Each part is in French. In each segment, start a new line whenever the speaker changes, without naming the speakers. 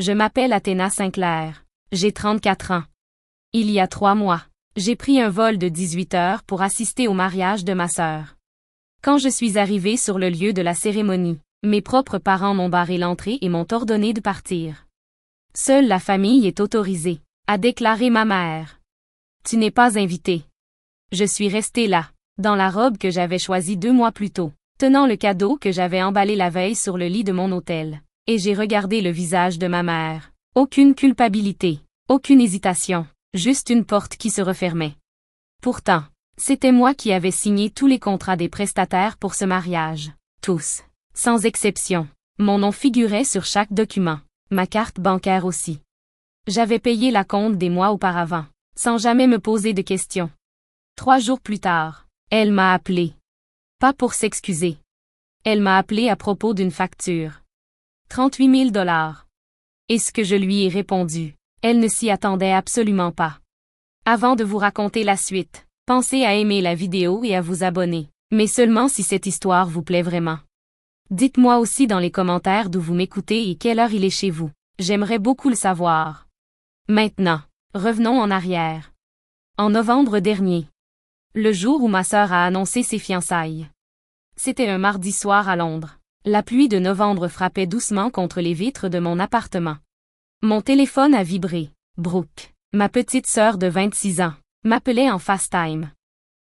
Je m'appelle Athéna Sinclair. J'ai 34 ans. Il y a 3 mois, j'ai pris un vol de 18 heures pour assister au mariage de ma sœur. Quand je suis arrivée sur le lieu de la cérémonie, mes propres parents m'ont barré l'entrée et m'ont ordonné de partir. Seule la famille est autorisée, a déclaré ma mère. Tu n'es pas invitée. Je suis restée là, dans la robe que j'avais choisie 2 mois plus tôt, tenant le cadeau que j'avais emballé la veille sur le lit de mon hôtel, et j'ai regardé le visage de ma mère. Aucune culpabilité, aucune hésitation, juste une porte qui se refermait. Pourtant, c'était moi qui avais signé tous les contrats des prestataires pour ce mariage. Tous, sans exception. Mon nom figurait sur chaque document, ma carte bancaire aussi. J'avais payé l'acompte des mois auparavant, sans jamais me poser de questions. 3 jours plus tard, elle m'a appelé. Pas pour s'excuser. Elle m'a appelé à propos d'une facture. 38 000 $. Et ce que je lui ai répondu, elle ne s'y attendait absolument pas. Avant de vous raconter la suite, pensez à aimer la vidéo et à vous abonner, mais seulement si cette histoire vous plaît vraiment. Dites-moi aussi dans les commentaires d'où vous m'écoutez et quelle heure il est chez vous. J'aimerais beaucoup le savoir. Maintenant, revenons en arrière. En novembre dernier, le jour où ma sœur a annoncé ses fiançailles. C'était un mardi soir à Londres. La pluie de novembre frappait doucement contre les vitres de mon appartement. Mon téléphone a vibré. Brooke, ma petite sœur de 26 ans, m'appelait en FaceTime.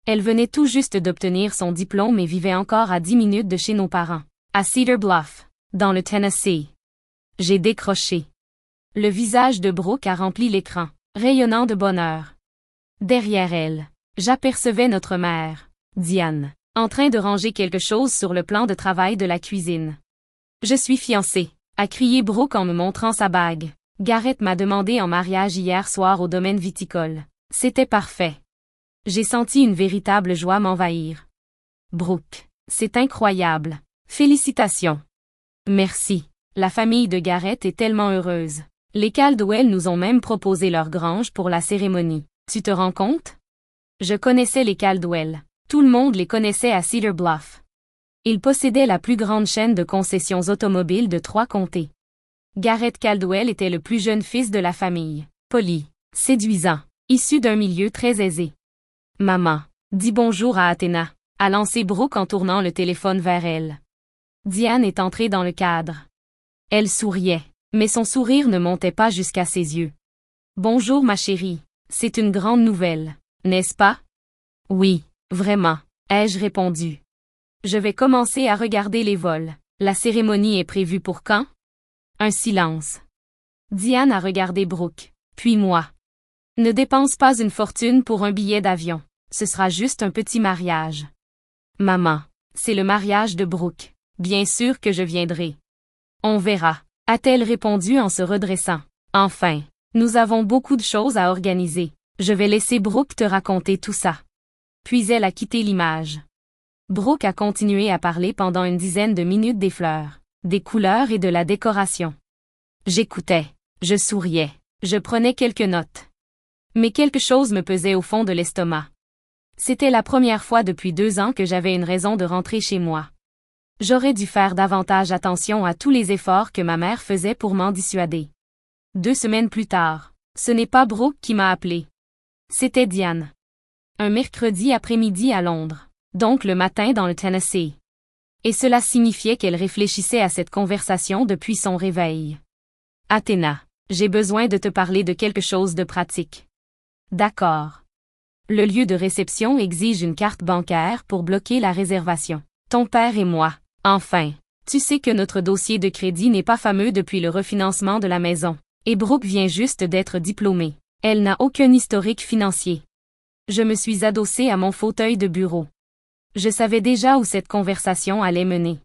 Elle venait tout juste d'obtenir son diplôme et vivait encore à 10 minutes de chez nos parents, à Cedar Bluff, dans le Tennessee. J'ai décroché. Le visage de Brooke a rempli l'écran, rayonnant de bonheur. Derrière elle, j'apercevais notre mère, Diane, en train de ranger quelque chose sur le plan de travail de la cuisine. « Je suis fiancée », a crié Brooke en me montrant sa bague. Garrett m'a demandé en mariage hier soir au domaine viticole. C'était parfait. J'ai senti une véritable joie m'envahir. Brooke, c'est incroyable. Félicitations. Merci. La famille de Garrett est tellement heureuse. Les Caldwell nous ont même proposé leur grange pour la cérémonie. Tu te rends compte? Je connaissais les Caldwell. Tout le monde les connaissait à Cedar Bluff. Ils possédaient la plus grande chaîne de concessions automobiles de 3 comtés. Garrett Caldwell était le plus jeune fils de la famille. Poli, séduisant, issu d'un milieu très aisé. Maman, dis bonjour à Athéna, a lancé Brooke en tournant le téléphone vers elle. Diane est entrée dans le cadre. Elle souriait, mais son sourire ne montait pas jusqu'à ses yeux. Bonjour ma chérie, c'est une grande nouvelle, n'est-ce pas? Oui, vraiment, ai-je répondu. Je vais commencer à regarder les vols. La cérémonie est prévue pour quand? Un silence. Diane a regardé Brooke, puis moi. Ne dépense pas une fortune pour un billet d'avion. Ce sera juste un petit mariage. Maman, c'est le mariage de Brooke. Bien sûr que je viendrai. On verra, a-t-elle répondu en se redressant. Enfin, nous avons beaucoup de choses à organiser. Je vais laisser Brooke te raconter tout ça. Puis elle a quitté l'image. Brooke a continué à parler pendant une dizaine de minutes des fleurs, des couleurs et de la décoration. J'écoutais, je souriais, je prenais quelques notes. Mais quelque chose me pesait au fond de l'estomac. C'était la première fois depuis 2 ans que j'avais une raison de rentrer chez moi. J'aurais dû faire davantage attention à tous les efforts que ma mère faisait pour m'en dissuader. 2 semaines plus tard, ce n'est pas Brooke qui m'a appelé. C'était Diane. Un mercredi après-midi à Londres, donc le matin dans le Tennessee. Et cela signifiait qu'elle réfléchissait à cette conversation depuis son réveil. Athéna, j'ai besoin de te parler de quelque chose de pratique. D'accord. Le lieu de réception exige une carte bancaire pour bloquer la réservation. Ton père et moi, enfin. Tu sais que notre dossier de crédit n'est pas fameux depuis le refinancement de la maison. Et Brooke vient juste d'être diplômée. Elle n'a aucun historique financier. Je me suis adossée à mon fauteuil de bureau. Je savais déjà où cette conversation allait mener.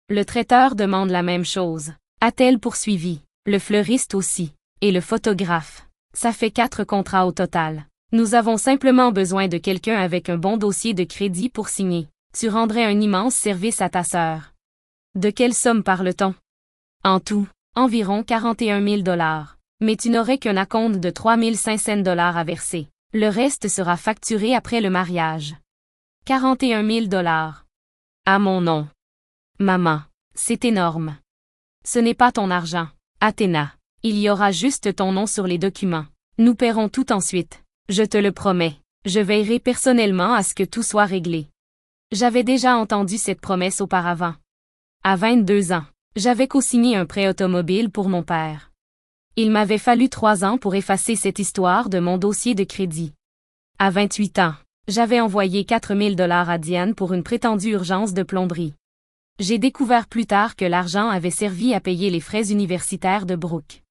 Le traiteur demande la même chose, a-t-elle poursuivi. Le fleuriste aussi. Et le photographe. Ça fait 4 contrats au total. Nous avons simplement besoin de quelqu'un avec un bon dossier de crédit pour signer. Tu rendrais un immense service à ta sœur. De quelle somme parle-t-on? En tout, environ 41 000 $. Mais tu n'aurais qu'un acompte de 3 500 $ à verser. Le reste sera facturé après le mariage. 41 000 $. À mon nom. Maman, c'est énorme. Ce n'est pas ton argent, Athéna. Il y aura juste ton nom sur les documents. Nous paierons tout ensuite. Je te le promets. Je veillerai personnellement à ce que tout soit réglé. J'avais déjà entendu cette promesse auparavant. À 22 ans, j'avais co-signé un prêt automobile pour mon père. Il m'avait fallu 3 ans pour effacer cette histoire de mon dossier de crédit. À 28 ans, j'avais envoyé 4 000 $ à Diane pour une prétendue urgence de plomberie. J'ai découvert plus tard que l'argent avait servi à payer les frais universitaires de Brooke.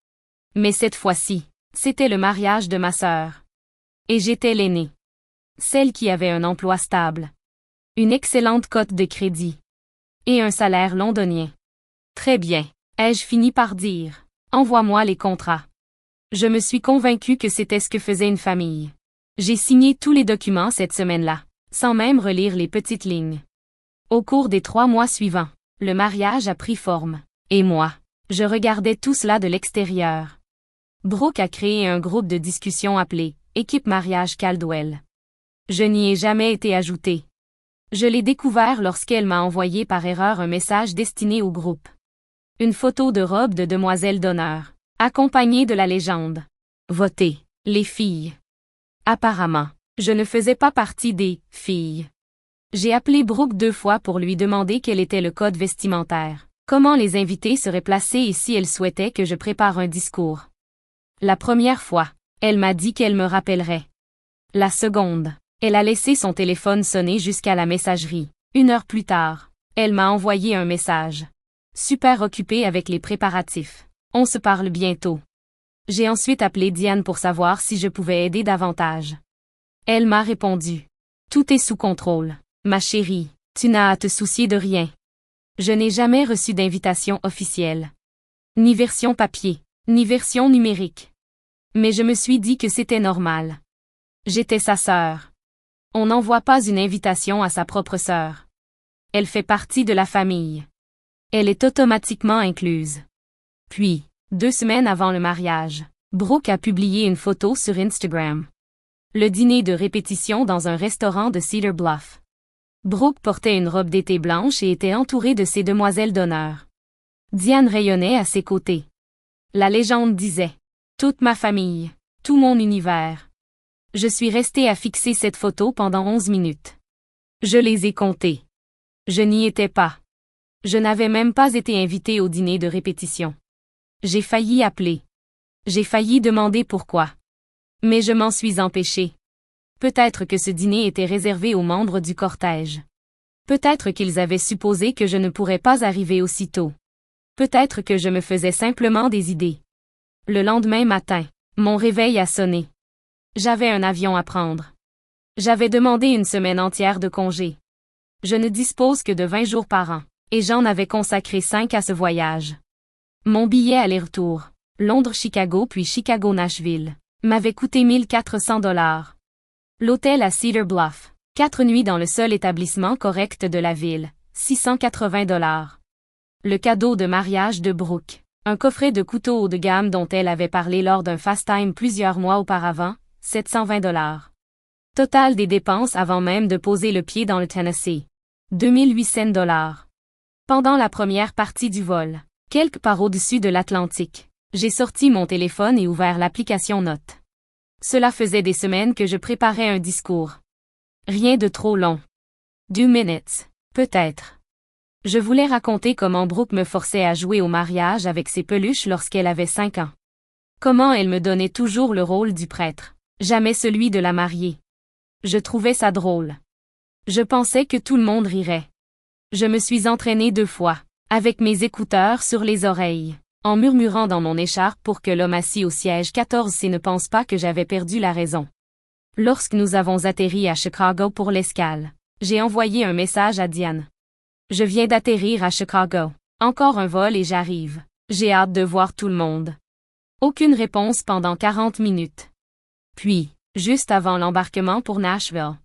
Mais cette fois-ci, c'était le mariage de ma sœur. Et j'étais l'aînée. Celle qui avait un emploi stable. Une excellente cote de crédit. Et un salaire londonien. Très bien, ai-je fini par dire. Envoie-moi les contrats. Je me suis convaincue que c'était ce que faisait une famille. J'ai signé tous les documents cette semaine-là, sans même relire les petites lignes. Au cours des 3 mois suivants, le mariage a pris forme. Et moi, je regardais tout cela de l'extérieur. Brooke a créé un groupe de discussion appelé « Équipe Mariage Caldwell ». Je n'y ai jamais été ajoutée. Je l'ai découvert lorsqu'elle m'a envoyé par erreur un message destiné au groupe. Une photo de robe de demoiselle d'honneur, accompagnée de la légende. Votez, les filles. Apparemment, je ne faisais pas partie des « filles ». J'ai appelé Brooke 2 fois pour lui demander quel était le code vestimentaire, comment les invités seraient placés et si elle souhaitait que je prépare un discours. La première fois, elle m'a dit qu'elle me rappellerait. La seconde, elle a laissé son téléphone sonner jusqu'à la messagerie. 1 heure plus tard, elle m'a envoyé un message. Super occupée avec les préparatifs. On se parle bientôt. J'ai ensuite appelé Diane pour savoir si je pouvais aider davantage. Elle m'a répondu. Tout est sous contrôle. Ma chérie, tu n'as à te soucier de rien. Je n'ai jamais reçu d'invitation officielle. Ni version papier, ni version numérique. Mais je me suis dit que c'était normal. J'étais sa sœur. On n'envoie pas une invitation à sa propre sœur. Elle fait partie de la famille. Elle est automatiquement incluse. Puis, 2 semaines avant le mariage, Brooke a publié une photo sur Instagram. Le dîner de répétition dans un restaurant de Cedar Bluff. Brooke portait une robe d'été blanche et était entourée de ses demoiselles d'honneur. Diane rayonnait à ses côtés. La légende disait « Toute ma famille, tout mon univers ». Je suis restée à fixer cette photo pendant 11 minutes. Je les ai comptées. Je n'y étais pas. Je n'avais même pas été invitée au dîner de répétition. J'ai failli appeler. J'ai failli demander pourquoi. Mais je m'en suis empêchée. Peut-être que ce dîner était réservé aux membres du cortège. Peut-être qu'ils avaient supposé que je ne pourrais pas arriver aussitôt. Peut-être que je me faisais simplement des idées. Le lendemain matin, mon réveil a sonné. J'avais un avion à prendre. J'avais demandé une semaine entière de congé. Je ne dispose que de 20 jours par an, et j'en avais consacré 5 à ce voyage. Mon billet aller-retour, Londres-Chicago puis Chicago-Nashville, m'avait coûté 1 400 $. L'hôtel à Cedar Bluff, 4 nuits dans le seul établissement correct de la ville, 680 $. Le cadeau de mariage de Brooke, un coffret de couteaux haut de gamme dont elle avait parlé lors d'un FaceTime plusieurs mois auparavant, 720 $. Total des dépenses avant même de poser le pied dans le Tennessee, 2800 $. Pendant la première partie du vol, quelque part au-dessus de l'Atlantique, j'ai sorti mon téléphone et ouvert l'application Notes. Cela faisait des semaines que je préparais un discours. Rien de trop long. 2 minutes, peut-être. Je voulais raconter comment Brooke me forçait à jouer au mariage avec ses peluches lorsqu'elle avait 5 ans. Comment elle me donnait toujours le rôle du prêtre, jamais celui de la mariée. Je trouvais ça drôle. Je pensais que tout le monde rirait. Je me suis entraînée 2 fois, avec mes écouteurs sur les oreilles, en murmurant dans mon écharpe pour que l'homme assis au siège 14C ne pense pas que j'avais perdu la raison. Lorsque nous avons atterri à Chicago pour l'escale, j'ai envoyé un message à Diane. Je viens d'atterrir à Chicago. Encore un vol et j'arrive. J'ai hâte de voir tout le monde. Aucune réponse pendant 40 minutes. Puis, juste avant l'embarquement pour Nashville.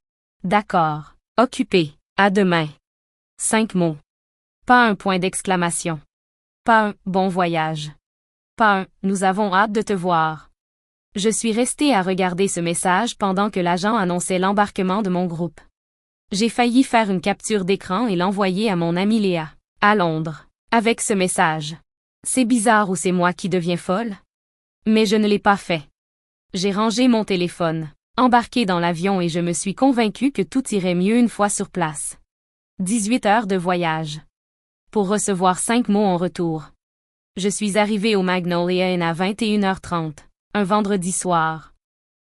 D'accord. Occupé. À demain. 5 mots. Pas un point d'exclamation. Pas un « bon voyage ». Pas un « nous avons hâte de te voir ». Je suis restée à regarder ce message pendant que l'agent annonçait l'embarquement de mon groupe. J'ai failli faire une capture d'écran et l'envoyer à mon amie Léa, à Londres, avec ce message. C'est bizarre ou c'est moi qui deviens folle? Mais je ne l'ai pas fait. J'ai rangé mon téléphone, embarqué dans l'avion et je me suis convaincu que tout irait mieux une fois sur place. 18 heures de voyage. Pour recevoir 5 mots en retour. Je suis arrivé au Magnolia Inn à 21h30, un vendredi soir.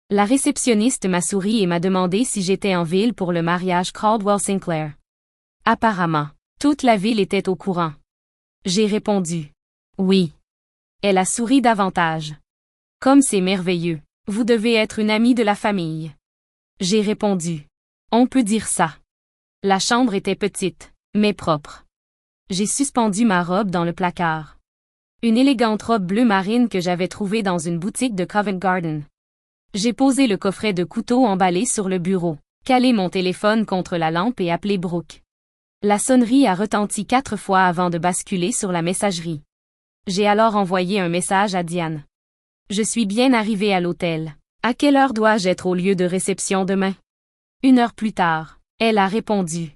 La réceptionniste m'a souri et m'a demandé si j'étais en ville pour le mariage Caldwell-Sinclair. Apparemment, toute la ville était au courant. J'ai répondu. Oui. Elle a souri davantage. Comme c'est merveilleux, vous devez être une amie de la famille. J'ai répondu. On peut dire ça. La chambre était petite, mais propre. J'ai suspendu ma robe dans le placard. Une élégante robe bleu marine que j'avais trouvée dans une boutique de Covent Garden. J'ai posé le coffret de couteaux emballé sur le bureau, calé mon téléphone contre la lampe et appelé Brooke. La sonnerie a retenti 4 fois avant de basculer sur la messagerie. J'ai alors envoyé un message à Diane. Je suis bien arrivé à l'hôtel. À quelle heure dois-je être au lieu de réception demain? 1 heure plus tard, elle a répondu.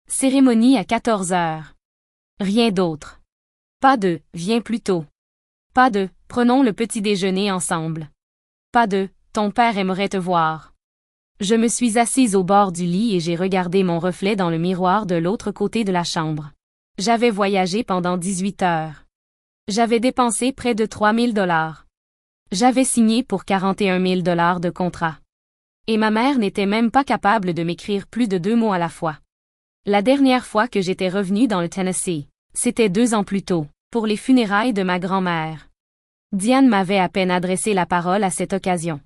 Cérémonie à 14 heures. Rien d'autre. Pas de « viens plus tôt ». Pas de « prenons le petit déjeuner ensemble ». Pas de « ton père aimerait te voir ». Je me suis assise au bord du lit et j'ai regardé mon reflet dans le miroir de l'autre côté de la chambre. J'avais voyagé pendant 18 heures. J'avais dépensé près de 3 000 $. J'avais signé pour 41 000 $ de contrat. Et ma mère n'était même pas capable de m'écrire plus de 2 mots à la fois. La dernière fois que j'étais revenue dans le Tennessee, c'était 2 ans plus tôt, pour les funérailles de ma grand-mère. Diane m'avait à peine adressé la parole à cette occasion.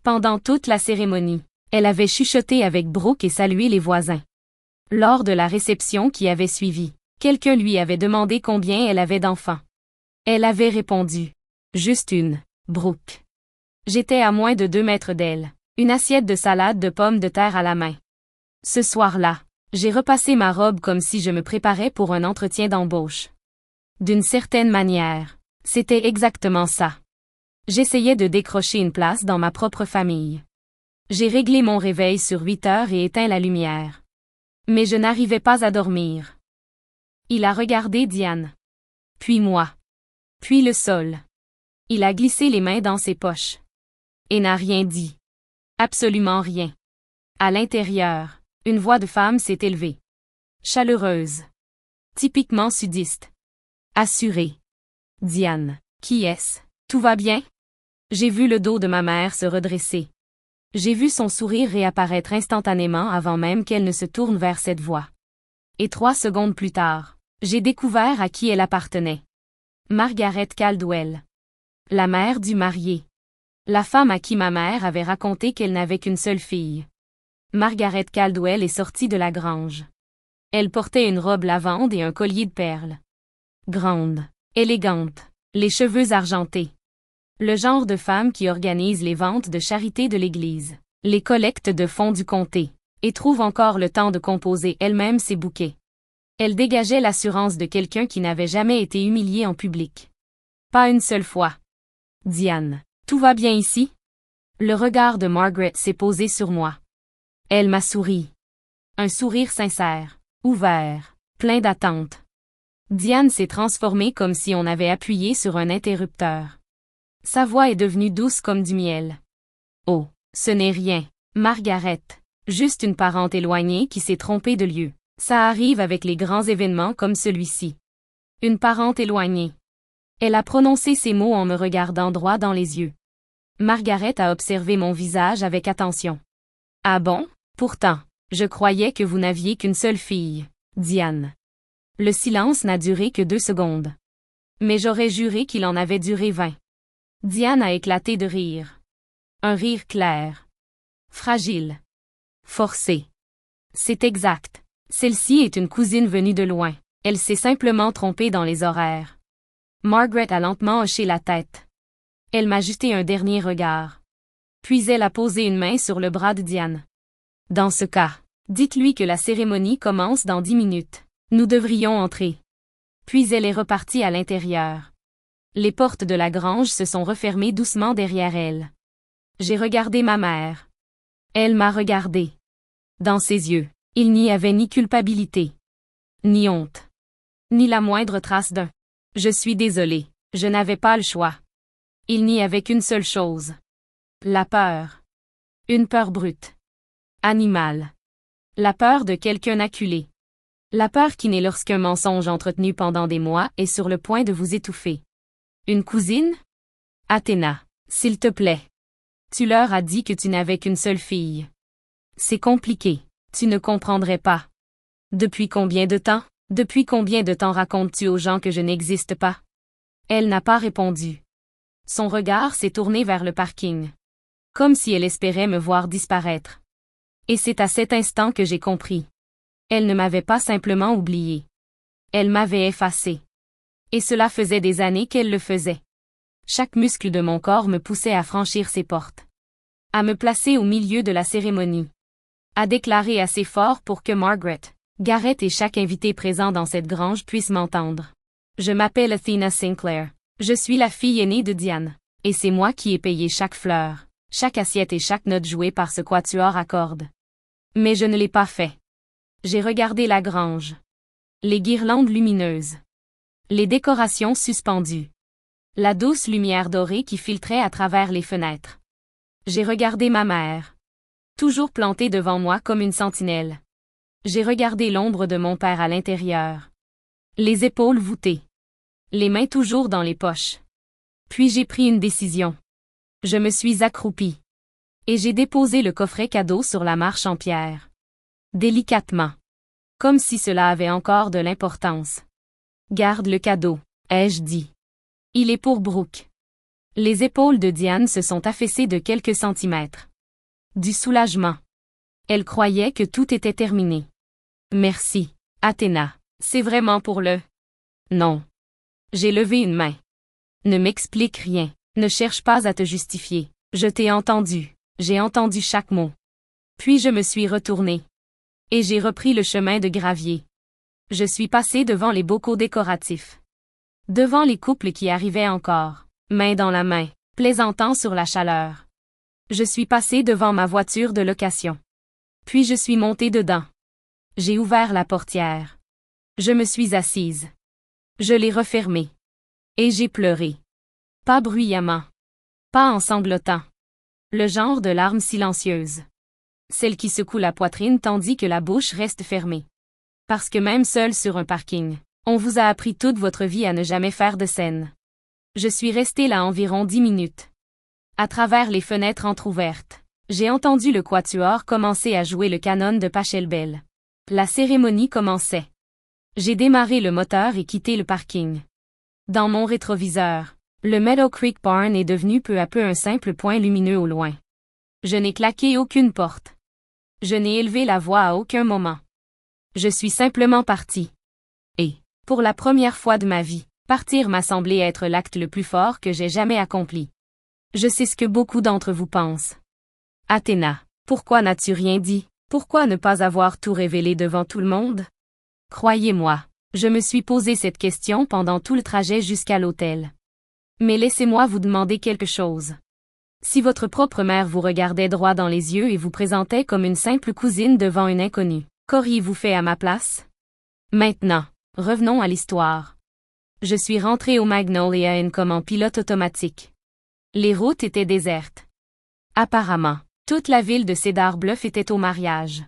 Pendant toute la cérémonie, elle avait chuchoté avec Brooke et salué les voisins. Lors de la réception qui avait suivi, quelqu'un lui avait demandé combien elle avait d'enfants. Elle avait répondu. Juste une, Brooke. J'étais à moins de 2 mètres d'elle, une assiette de salade de pommes de terre à la main. Ce soir-là, j'ai repassé ma robe comme si je me préparais pour un entretien d'embauche. D'une certaine manière, c'était exactement ça. J'essayais de décrocher une place dans ma propre famille. J'ai réglé mon réveil sur 8 heures et éteint la lumière. Mais je n'arrivais pas à dormir. Il a regardé Diane. Puis moi. Puis le sol. Il a glissé les mains dans ses poches. Et n'a rien dit. Absolument rien. À l'intérieur, une voix de femme s'est élevée. Chaleureuse. Typiquement sudiste. Assurée. Diane. Qui est-ce? Tout va bien? J'ai vu le dos de ma mère se redresser. J'ai vu son sourire réapparaître instantanément avant même qu'elle ne se tourne vers cette voix. Et 3 secondes plus tard, j'ai découvert à qui elle appartenait. Margaret Caldwell. La mère du marié. La femme à qui ma mère avait raconté qu'elle n'avait qu'une seule fille. Margaret Caldwell est sortie de la grange. Elle portait une robe lavande et un collier de perles. Grande, élégante, les cheveux argentés. Le genre de femme qui organise les ventes de charité de l'église, les collectes de fonds du comté, et trouve encore le temps de composer elle-même ses bouquets. Elle dégageait l'assurance de quelqu'un qui n'avait jamais été humilié en public. Pas une seule fois. Diane, tout va bien ici? Le regard de Margaret s'est posé sur moi. Elle m'a souri. Un sourire sincère, ouvert, plein d'attente. Diane s'est transformée comme si on avait appuyé sur un interrupteur. Sa voix est devenue douce comme du miel. Oh, ce n'est rien, Margaret. Juste une parente éloignée qui s'est trompée de lieu. Ça arrive avec les grands événements comme celui-ci. Une parente éloignée. Elle a prononcé ces mots en me regardant droit dans les yeux. Margaret a observé mon visage avec attention. Ah bon? Pourtant, je croyais que vous n'aviez qu'une seule fille, Diane. Le silence n'a duré que 2 secondes. Mais j'aurais juré qu'il en avait duré 20. Diane a éclaté de rire. Un rire clair. Fragile. Forcé. C'est exact. Celle-ci est une cousine venue de loin. Elle s'est simplement trompée dans les horaires. Margaret a lentement hoché la tête. Elle m'a jeté un dernier regard. Puis elle a posé une main sur le bras de Diane. Dans ce cas, dites-lui que la cérémonie commence dans 10 minutes. Nous devrions entrer. Puis elle est repartie à l'intérieur. Les portes de la grange se sont refermées doucement derrière elle. J'ai regardé ma mère. Elle m'a regardé. Dans ses yeux, il n'y avait ni culpabilité, ni honte, ni la moindre trace d'un « je suis désolée, je n'avais pas le choix ». Il n'y avait qu'une seule chose. La peur. Une peur brute. Animale. La peur de quelqu'un acculé. La peur qui naît lorsqu'un mensonge entretenu pendant des mois est sur le point de vous étouffer. Une cousine? Athéna, s'il te plaît. Tu leur as dit que tu n'avais qu'une seule fille. C'est compliqué, tu ne comprendrais pas. Depuis combien de temps? Depuis combien de temps racontes-tu aux gens que je n'existe pas? Elle n'a pas répondu. Son regard s'est tourné vers le parking. Comme si elle espérait me voir disparaître. Et c'est à cet instant que j'ai compris. Elle ne m'avait pas simplement oublié. Elle m'avait effacé. Et cela faisait des années qu'elle le faisait. Chaque muscle de mon corps me poussait à franchir ses portes. À me placer au milieu de la cérémonie. À déclarer assez fort pour que Margaret, Garrett et chaque invité présent dans cette grange puissent m'entendre. Je m'appelle Athena Sinclair. Je suis la fille aînée de Diane. Et c'est moi qui ai payé chaque fleur, chaque assiette et chaque note jouée par ce quatuor à cordes. Mais je ne l'ai pas fait. J'ai regardé la grange. Les guirlandes lumineuses. Les décorations suspendues. La douce lumière dorée qui filtrait à travers les fenêtres. J'ai regardé ma mère. Toujours plantée devant moi comme une sentinelle. J'ai regardé l'ombre de mon père à l'intérieur. Les épaules voûtées. Les mains toujours dans les poches. Puis j'ai pris une décision. Je me suis accroupie. Et j'ai déposé le coffret cadeau sur la marche en pierre. Délicatement. Comme si cela avait encore de l'importance. Garde le cadeau, ai-je dit. Il est pour Brooke. Les épaules de Diane se sont affaissées de quelques centimètres. Du soulagement. Elle croyait que tout était terminé. Merci, Athéna. C'est vraiment pour le... Non. J'ai levé une main. Ne m'explique rien. Ne cherche pas à te justifier. Je t'ai entendu. J'ai entendu chaque mot. Puis je me suis retournée. Et j'ai repris le chemin de gravier. Je suis passée devant les bocaux décoratifs. Devant les couples qui arrivaient encore, main dans la main, plaisantant sur la chaleur. Je suis passée devant ma voiture de location. Puis je suis montée dedans. J'ai ouvert la portière. Je me suis assise. Je l'ai refermée. Et j'ai pleuré. Pas bruyamment. Pas en sanglotant. Le genre de larmes silencieuses. Celle qui secoue la poitrine tandis que la bouche reste fermée. Parce que même seule sur un parking, on vous a appris toute votre vie à ne jamais faire de scène. Je suis restée là environ 10 minutes. À travers les fenêtres entr'ouvertes, j'ai entendu le quatuor commencer à jouer le canon de Pachelbel. La cérémonie commençait. J'ai démarré le moteur et quitté le parking. Dans mon rétroviseur, le Meadow Creek Barn est devenu peu à peu un simple point lumineux au loin. Je n'ai claqué aucune porte. Je n'ai élevé la voix à aucun moment. Je suis simplement partie. Et, pour la première fois de ma vie, partir m'a semblé être l'acte le plus fort que j'ai jamais accompli. Je sais ce que beaucoup d'entre vous pensent. Athéna, pourquoi n'as-tu rien dit? Pourquoi ne pas avoir tout révélé devant tout le monde? Croyez-moi, je me suis posé cette question pendant tout le trajet jusqu'à l'hôtel. Mais laissez-moi vous demander quelque chose. Si votre propre mère vous regardait droit dans les yeux et vous présentait comme une simple cousine devant une inconnue, qu'auriez-vous fait à ma place? Maintenant, revenons à l'histoire. Je suis rentrée au Magnolia Inn comme en pilote automatique. Les routes étaient désertes. Apparemment, toute la ville de Cedar Bluff était au mariage.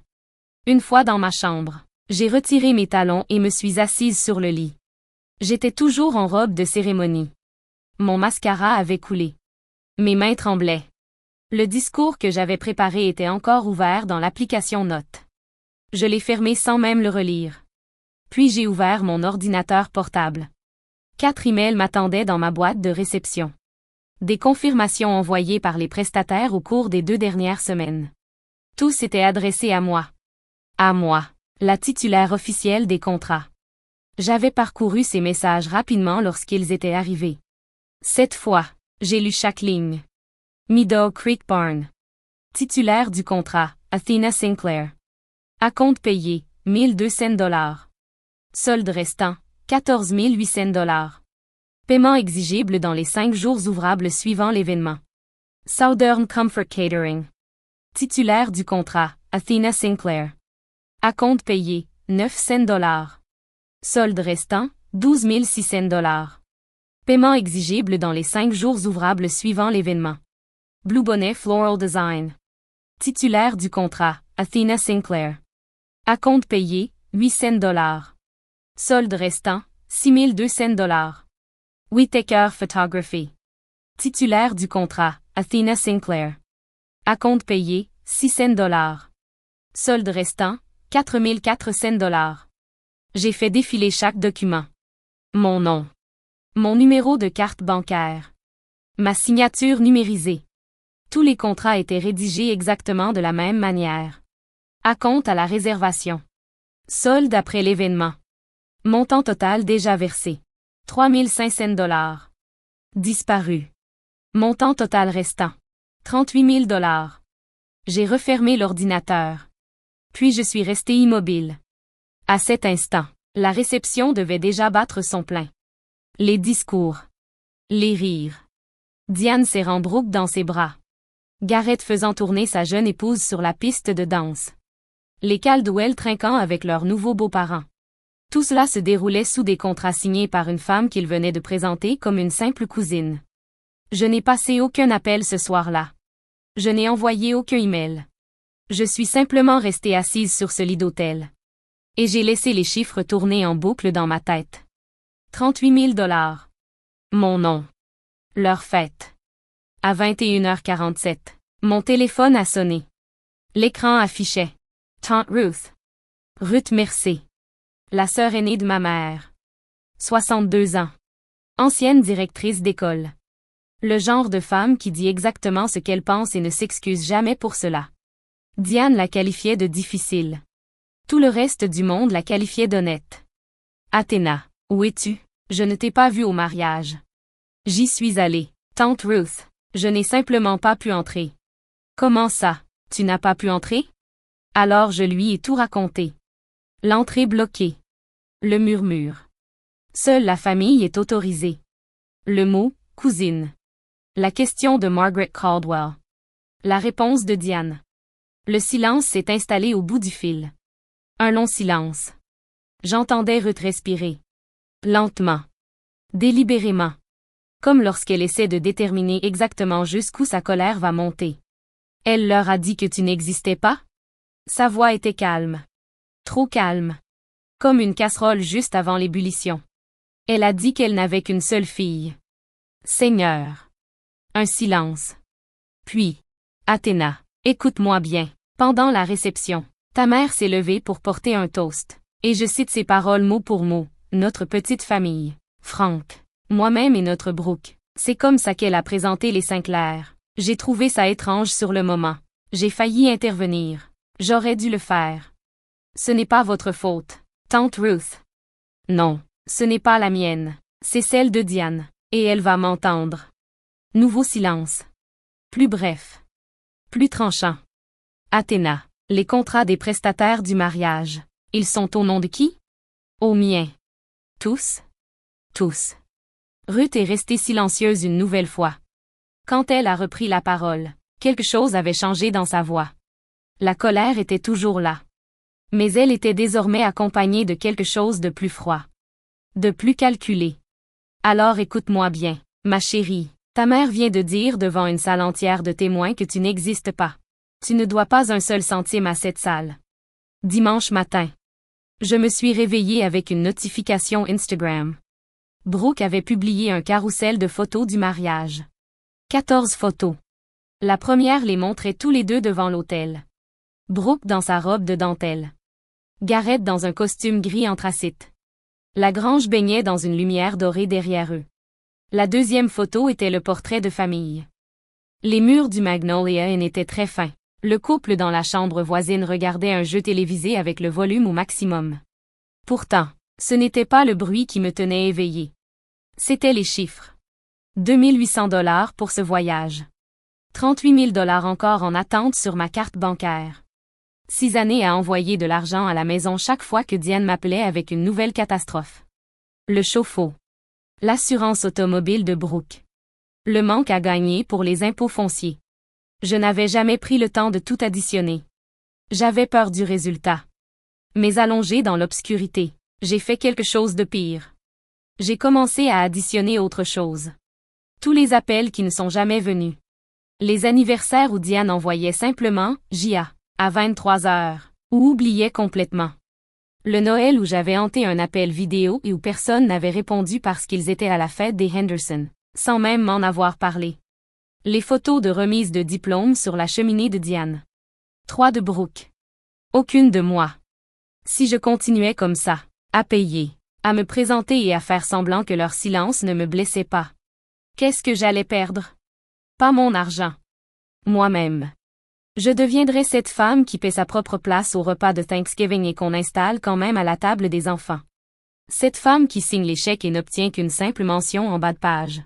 Une fois dans ma chambre, j'ai retiré mes talons et me suis assise sur le lit. J'étais toujours en robe de cérémonie. Mon mascara avait coulé. Mes mains tremblaient. Le discours que j'avais préparé était encore ouvert dans l'application Notes. Je l'ai fermé sans même le relire. Puis j'ai ouvert mon ordinateur portable. 4 emails m'attendaient dans ma boîte de réception. Des confirmations envoyées par les prestataires au cours des 2 dernières semaines. Tous étaient adressés à moi. À moi, la titulaire officielle des contrats. J'avais parcouru ces messages rapidement lorsqu'ils étaient arrivés. Cette fois, j'ai lu chaque ligne. Meadow Creek Barn. Titulaire du contrat, Athena Sinclair. Acompte payé, $1,200. Solde restant, $14,800. Paiement exigible dans les 5 jours ouvrables suivant l'événement. Southern Comfort Catering. Titulaire du contrat, Athena Sinclair. Acompte payé, $900. Solde restant, $12,600. Paiement exigible dans les 5 jours ouvrables suivant l'événement. Blue Bonnet Floral Design. Titulaire du contrat, Athena Sinclair. Acompte payé, 800 $. Solde restant, 6200 $. Whitaker Photography. Titulaire du contrat, Athena Sinclair. Acompte payé, 600 $. Solde restant, 4400 $. J'ai fait défiler chaque document. Mon nom. Mon numéro de carte bancaire. Ma signature numérisée. Tous les contrats étaient rédigés exactement de la même manière. Acompte à la réservation. Solde après l'événement. Montant total déjà versé. 3500 $. Disparu. Montant total restant. 38 000 $. J'ai refermé l'ordinateur. Puis je suis resté immobile. À cet instant, la réception devait déjà battre son plein. Les discours. Les rires. Diane serrant Brooke dans ses bras. Garrett faisant tourner sa jeune épouse sur la piste de danse. Les Caldwell trinquant avec leurs nouveaux beaux-parents. Tout cela se déroulait sous des contrats signés par une femme qu'il venait de présenter comme une simple cousine. Je n'ai passé aucun appel ce soir-là. Je n'ai envoyé aucun email. Je suis simplement restée assise sur ce lit d'hôtel. Et j'ai laissé les chiffres tourner en boucle dans ma tête. 38 000 $. Mon nom. Leur fête. À 21h47, mon téléphone a sonné. L'écran affichait Tante Ruth. Ruth Mercé. La sœur aînée de ma mère. 62 ans. Ancienne directrice d'école. Le genre de femme qui dit exactement ce qu'elle pense et ne s'excuse jamais pour cela. Diane la qualifiait de difficile. Tout le reste du monde la qualifiait d'honnête. Athéna, où es-tu? Je ne t'ai pas vue au mariage. J'y suis allée, Tante Ruth. Je n'ai simplement pas pu entrer. Comment ça, tu n'as pas pu entrer? Alors je lui ai tout raconté. L'entrée bloquée. Le murmure. Seule la famille est autorisée. Le mot, cousine. La question de Margaret Caldwell. La réponse de Diane. Le silence s'est installé au bout du fil. Un long silence. J'entendais Ruth respirer. Lentement. Délibérément. Comme lorsqu'elle essaie de déterminer exactement jusqu'où sa colère va monter. Elle leur a dit que tu n'existais pas? Sa voix était calme. Trop calme. Comme une casserole juste avant l'ébullition. Elle a dit qu'elle n'avait qu'une seule fille. Seigneur. Un silence. Puis, Athéna, écoute-moi bien. Pendant la réception, ta mère s'est levée pour porter un toast. Et je cite ses paroles mot pour mot. Notre petite famille. Frank. Moi-même et notre Brooke. C'est comme ça qu'elle a présenté les Sinclair. J'ai trouvé ça étrange sur le moment. J'ai failli intervenir. J'aurais dû le faire. Ce n'est pas votre faute, Tante Ruth. Non, ce n'est pas la mienne. C'est celle de Diane. Et elle va m'entendre. Nouveau silence. Plus bref. Plus tranchant. Athéna. Les contrats des prestataires du mariage. Ils sont au nom de qui? Au mien. Tous? Tous. Ruth est restée silencieuse une nouvelle fois. Quand elle a repris la parole, quelque chose avait changé dans sa voix. La colère était toujours là. Mais elle était désormais accompagnée de quelque chose de plus froid. De plus calculé. Alors écoute-moi bien, ma chérie. Ta mère vient de dire devant une salle entière de témoins que tu n'existes pas. Tu ne dois pas un seul centime à cette salle. Dimanche matin. Je me suis réveillée avec une notification Instagram. Brooke avait publié un carrousel de photos du mariage. 14 photos. La première les montrait tous les deux devant l'autel. Brooke dans sa robe de dentelle. Garrett dans un costume gris anthracite. La grange baignait dans une lumière dorée derrière eux. La deuxième photo était le portrait de famille. Les murs du Magnolia Inn étaient très fins. Le couple dans la chambre voisine regardait un jeu télévisé avec le volume au maximum. Pourtant, ce n'était pas le bruit qui me tenait éveillé. C'étaient les chiffres. 2800 $ pour ce voyage. 38 000 $ encore en attente sur ma carte bancaire. 6 années à envoyer de l'argent à la maison chaque fois que Diane m'appelait avec une nouvelle catastrophe. Le chauffe-eau. L'assurance automobile de Brooke. Le manque à gagner pour les impôts fonciers. Je n'avais jamais pris le temps de tout additionner. J'avais peur du résultat. Mais allongé dans l'obscurité, j'ai fait quelque chose de pire. J'ai commencé à additionner autre chose. Tous les appels qui ne sont jamais venus. Les anniversaires où Diane envoyait simplement « J.A. » à 23 heures, ou oubliait complètement. Le Noël où j'avais hanté un appel vidéo et où personne n'avait répondu parce qu'ils étaient à la fête des Henderson, sans même m'en avoir parlé. Les photos de remise de diplôme sur la cheminée de Diane. 3 de Brooke. Aucune de moi. Si je continuais comme ça, à payer, à me présenter et à faire semblant que leur silence ne me blessait pas. Qu'est-ce que j'allais perdre? Pas mon argent. Moi-même. Je deviendrais cette femme qui paie sa propre place au repas de Thanksgiving et qu'on installe quand même à la table des enfants. Cette femme qui signe les chèques et n'obtient qu'une simple mention en bas de page.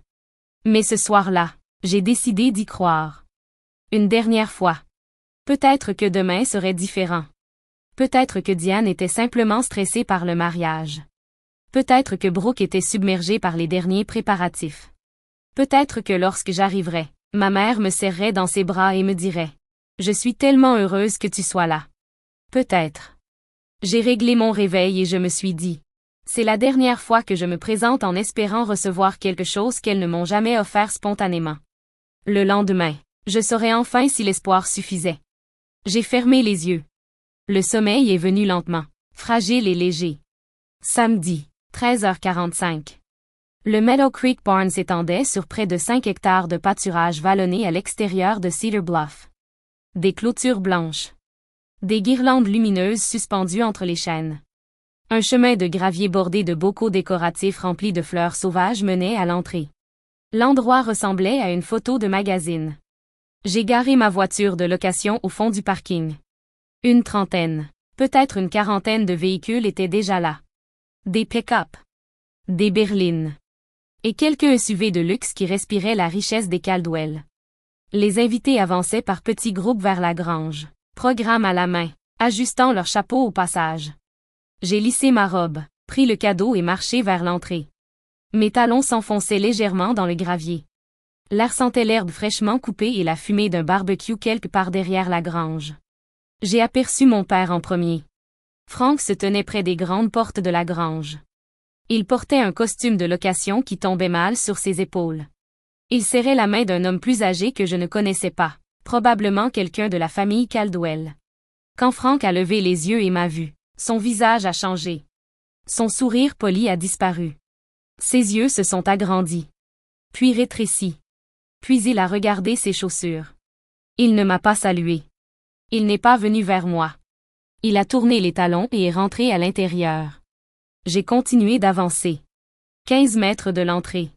Mais ce soir-là, j'ai décidé d'y croire. Une dernière fois. Peut-être que demain serait différent. Peut-être que Diane était simplement stressée par le mariage. Peut-être que Brooke était submergée par les derniers préparatifs. Peut-être que lorsque j'arriverais, ma mère me serrerait dans ses bras et me dirait « Je suis tellement heureuse que tu sois là. » Peut-être. J'ai réglé mon réveil et je me suis dit « C'est la dernière fois que je me présente en espérant recevoir quelque chose qu'elles ne m'ont jamais offert spontanément. » Le lendemain, je saurais enfin si l'espoir suffisait. J'ai fermé les yeux. Le sommeil est venu lentement, fragile et léger. Samedi, 13h45. Le Meadow Creek Barn s'étendait sur près de 5 hectares de pâturage vallonné à l'extérieur de Cedar Bluff. Des clôtures blanches. Des guirlandes lumineuses suspendues entre les chênes. Un chemin de gravier bordé de bocaux décoratifs remplis de fleurs sauvages menait à l'entrée. L'endroit ressemblait à une photo de magazine. J'ai garé ma voiture de location au fond du parking. Une trentaine, peut-être une quarantaine de véhicules étaient déjà là. Des pick-up. Des berlines. Et quelques SUV de luxe qui respiraient la richesse des Caldwell. Les invités avançaient par petits groupes vers la grange, programme à la main, ajustant leur chapeau au passage. J'ai lissé ma robe, pris le cadeau et marché vers l'entrée. Mes talons s'enfonçaient légèrement dans le gravier. L'air sentait l'herbe fraîchement coupée et la fumée d'un barbecue quelque part derrière la grange. J'ai aperçu mon père en premier. Frank se tenait près des grandes portes de la grange. Il portait un costume de location qui tombait mal sur ses épaules. Il serrait la main d'un homme plus âgé que je ne connaissais pas, probablement quelqu'un de la famille Caldwell. Quand Frank a levé les yeux et m'a vu, son visage a changé. Son sourire poli a disparu. Ses yeux se sont agrandis. Puis rétrécis. Puis il a regardé ses chaussures. Il ne m'a pas salué. Il n'est pas venu vers moi. Il a tourné les talons et est rentré à l'intérieur. J'ai continué d'avancer. 15 mètres de l'entrée.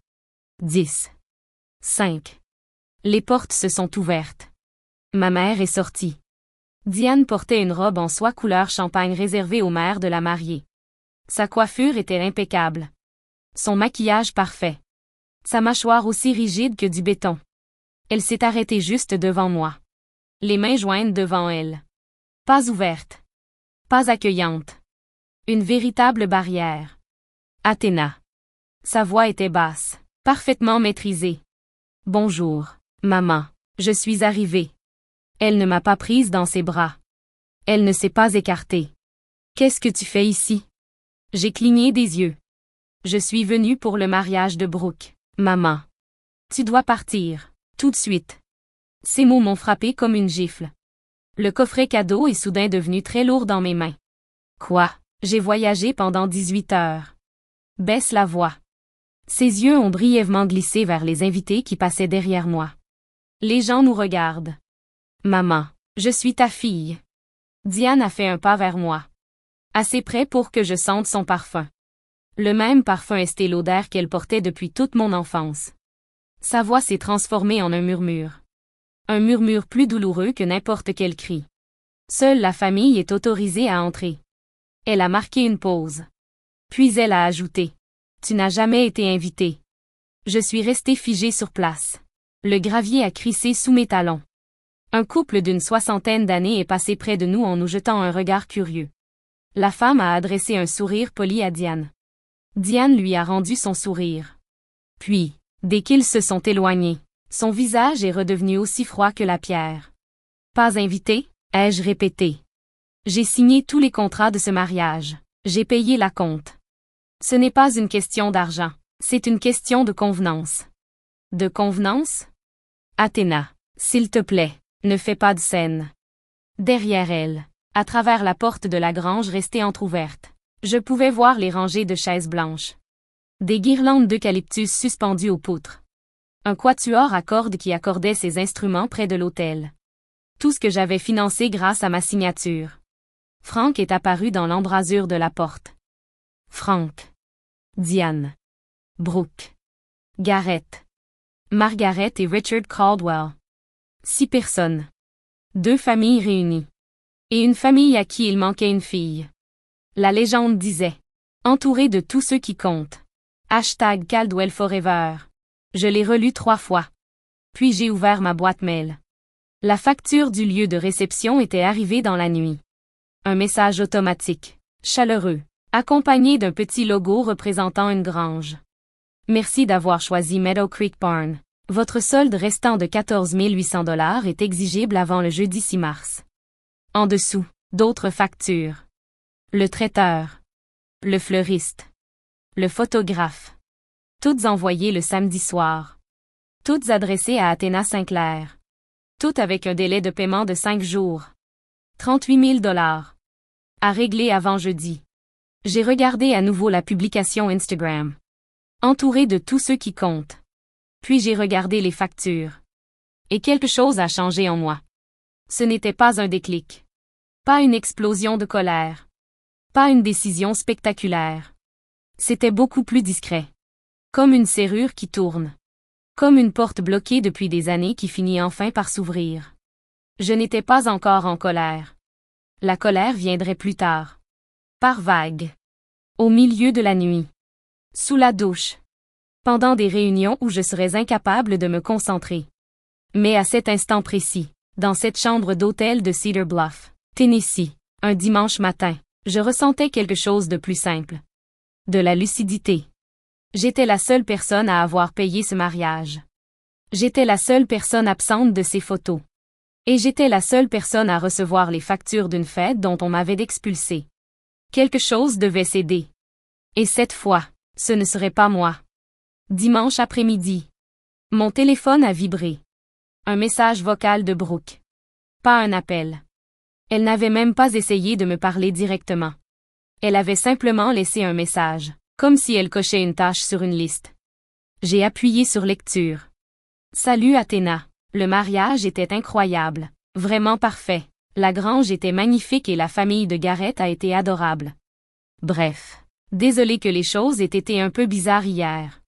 10. 5. Les portes se sont ouvertes. Ma mère est sortie. Diane portait une robe en soie couleur champagne réservée aux mères de la mariée. Sa coiffure était impeccable. Son maquillage parfait. Sa mâchoire aussi rigide que du béton. Elle s'est arrêtée juste devant moi. Les mains jointes devant elle. Pas ouverte. Pas accueillante. Une véritable barrière. Athéna. Sa voix était basse, parfaitement maîtrisée. Bonjour, maman, je suis arrivée. Elle ne m'a pas prise dans ses bras. Elle ne s'est pas écartée. Qu'est-ce que tu fais ici? J'ai cligné des yeux. Je suis venue pour le mariage de Brooke, maman. Tu dois partir, tout de suite. Ces mots m'ont frappé comme une gifle. Le coffret cadeau est soudain devenu très lourd dans mes mains. Quoi? J'ai voyagé pendant 18 heures. Baisse la voix. Ses yeux ont brièvement glissé vers les invités qui passaient derrière moi. Les gens nous regardent. Maman, je suis ta fille. Diane a fait un pas vers moi. Assez près pour que je sente son parfum. Le même parfum Estée Lauder qu'elle portait depuis toute mon enfance. Sa voix s'est transformée en un murmure. Un murmure plus douloureux que n'importe quel cri. Seule la famille est autorisée à entrer. Elle a marqué une pause. Puis elle a ajouté. Tu n'as jamais été invité. Je suis restée figée sur place. Le gravier a crissé sous mes talons. Un couple d'une 60aine d'années est passé près de nous en nous jetant un regard curieux. La femme a adressé un sourire poli à Diane. Diane lui a rendu son sourire. Puis, dès qu'ils se sont éloignés, son visage est redevenu aussi froid que la pierre. Pas invité, ai-je répété. J'ai signé tous les contrats de ce mariage. J'ai payé la compte. Ce n'est pas une question d'argent, c'est une question de convenance. De convenance? Athéna, s'il te plaît, ne fais pas de scène. Derrière elle, à travers la porte de la grange restée entr'ouverte, je pouvais voir les rangées de chaises blanches. Des guirlandes d'eucalyptus suspendues aux poutres. Un quatuor à cordes qui accordait ses instruments près de l'autel. Tout ce que j'avais financé grâce à ma signature. Frank est apparu dans l'embrasure de la porte. Frank. Diane. Brooke. Garrett. Margaret et Richard Caldwell. 6 personnes. 2 familles réunies. Et une famille à qui il manquait une fille. La légende disait. Entouré de tous ceux qui comptent. #Caldwell Forever. Je l'ai relu 3 fois. Puis j'ai ouvert ma boîte mail. La facture du lieu de réception était arrivée dans la nuit. Un message automatique, chaleureux, accompagné d'un petit logo représentant une grange. Merci d'avoir choisi Meadow Creek Barn. Votre solde restant de 14 800 $ est exigible avant le jeudi 6 mars. En dessous, d'autres factures. Le traiteur. Le fleuriste. Le photographe. Toutes envoyées le samedi soir. Toutes adressées à Athéna Sinclair. Toutes avec un délai de paiement de 5 jours. 38 000 $. À régler avant jeudi. J'ai regardé à nouveau la publication Instagram. Entouré de tous ceux qui comptent. Puis j'ai regardé les factures. Et quelque chose a changé en moi. Ce n'était pas un déclic. Pas une explosion de colère. Pas une décision spectaculaire. C'était beaucoup plus discret. Comme une serrure qui tourne. Comme une porte bloquée depuis des années qui finit enfin par s'ouvrir. Je n'étais pas encore en colère. La colère viendrait plus tard. Par vagues. Au milieu de la nuit. Sous la douche. Pendant des réunions où je serais incapable de me concentrer. Mais à cet instant précis, dans cette chambre d'hôtel de Cedar Bluff, Tennessee, un dimanche matin, je ressentais quelque chose de plus simple. De la lucidité. J'étais la seule personne à avoir payé ce mariage. J'étais la seule personne absente de ces photos. Et j'étais la seule personne à recevoir les factures d'une fête dont on m'avait expulsé. Quelque chose devait céder. Et cette fois, ce ne serait pas moi. Dimanche après-midi. Mon téléphone a vibré. Un message vocal de Brooke. Pas un appel. Elle n'avait même pas essayé de me parler directement. Elle avait simplement laissé un message, comme si elle cochait une tâche sur une liste. J'ai appuyé sur lecture. Salut Athéna. Le mariage était incroyable. Vraiment parfait. La grange était magnifique et la famille de Garrett a été adorable. Bref. Désolé que les choses aient été un peu bizarres hier.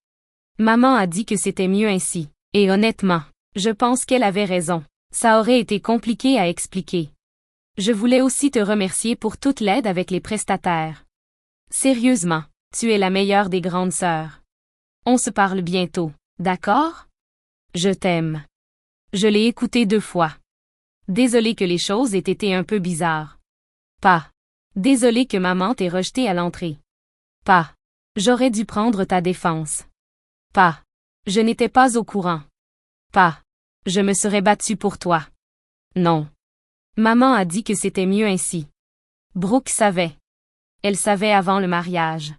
Maman a dit que c'était mieux ainsi. Et honnêtement, je pense qu'elle avait raison. Ça aurait été compliqué à expliquer. Je voulais aussi te remercier pour toute l'aide avec les prestataires. Sérieusement, tu es la meilleure des grandes sœurs. On se parle bientôt, d'accord? Je t'aime. Je l'ai écouté 2 fois. Désolé que les choses aient été un peu bizarres. Pas. Désolé que maman t'ait rejeté à l'entrée. Pas. J'aurais dû prendre ta défense. Pas. Je n'étais pas au courant. Pas. Je me serais battue pour toi. Non. Maman a dit que c'était mieux ainsi. Brooke savait. Elle savait avant le mariage.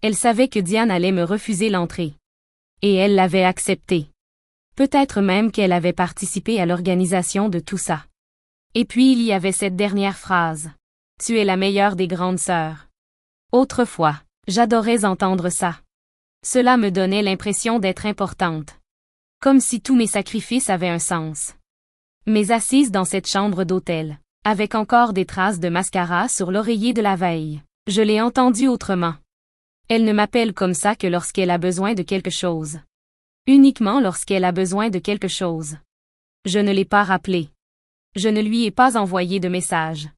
Elle savait que Diane allait me refuser l'entrée. Et elle l'avait accepté. Peut-être même qu'elle avait participé à l'organisation de tout ça. Et puis il y avait cette dernière phrase. Tu es la meilleure des grandes sœurs. Autrefois, j'adorais entendre ça. Cela me donnait l'impression d'être importante. Comme si tous mes sacrifices avaient un sens. Mais assise dans cette chambre d'hôtel, avec encore des traces de mascara sur l'oreiller de la veille, je l'ai entendue autrement. Elle ne m'appelle comme ça que lorsqu'elle a besoin de quelque chose. Uniquement lorsqu'elle a besoin de quelque chose. Je ne l'ai pas rappelée. Je ne lui ai pas envoyé de message.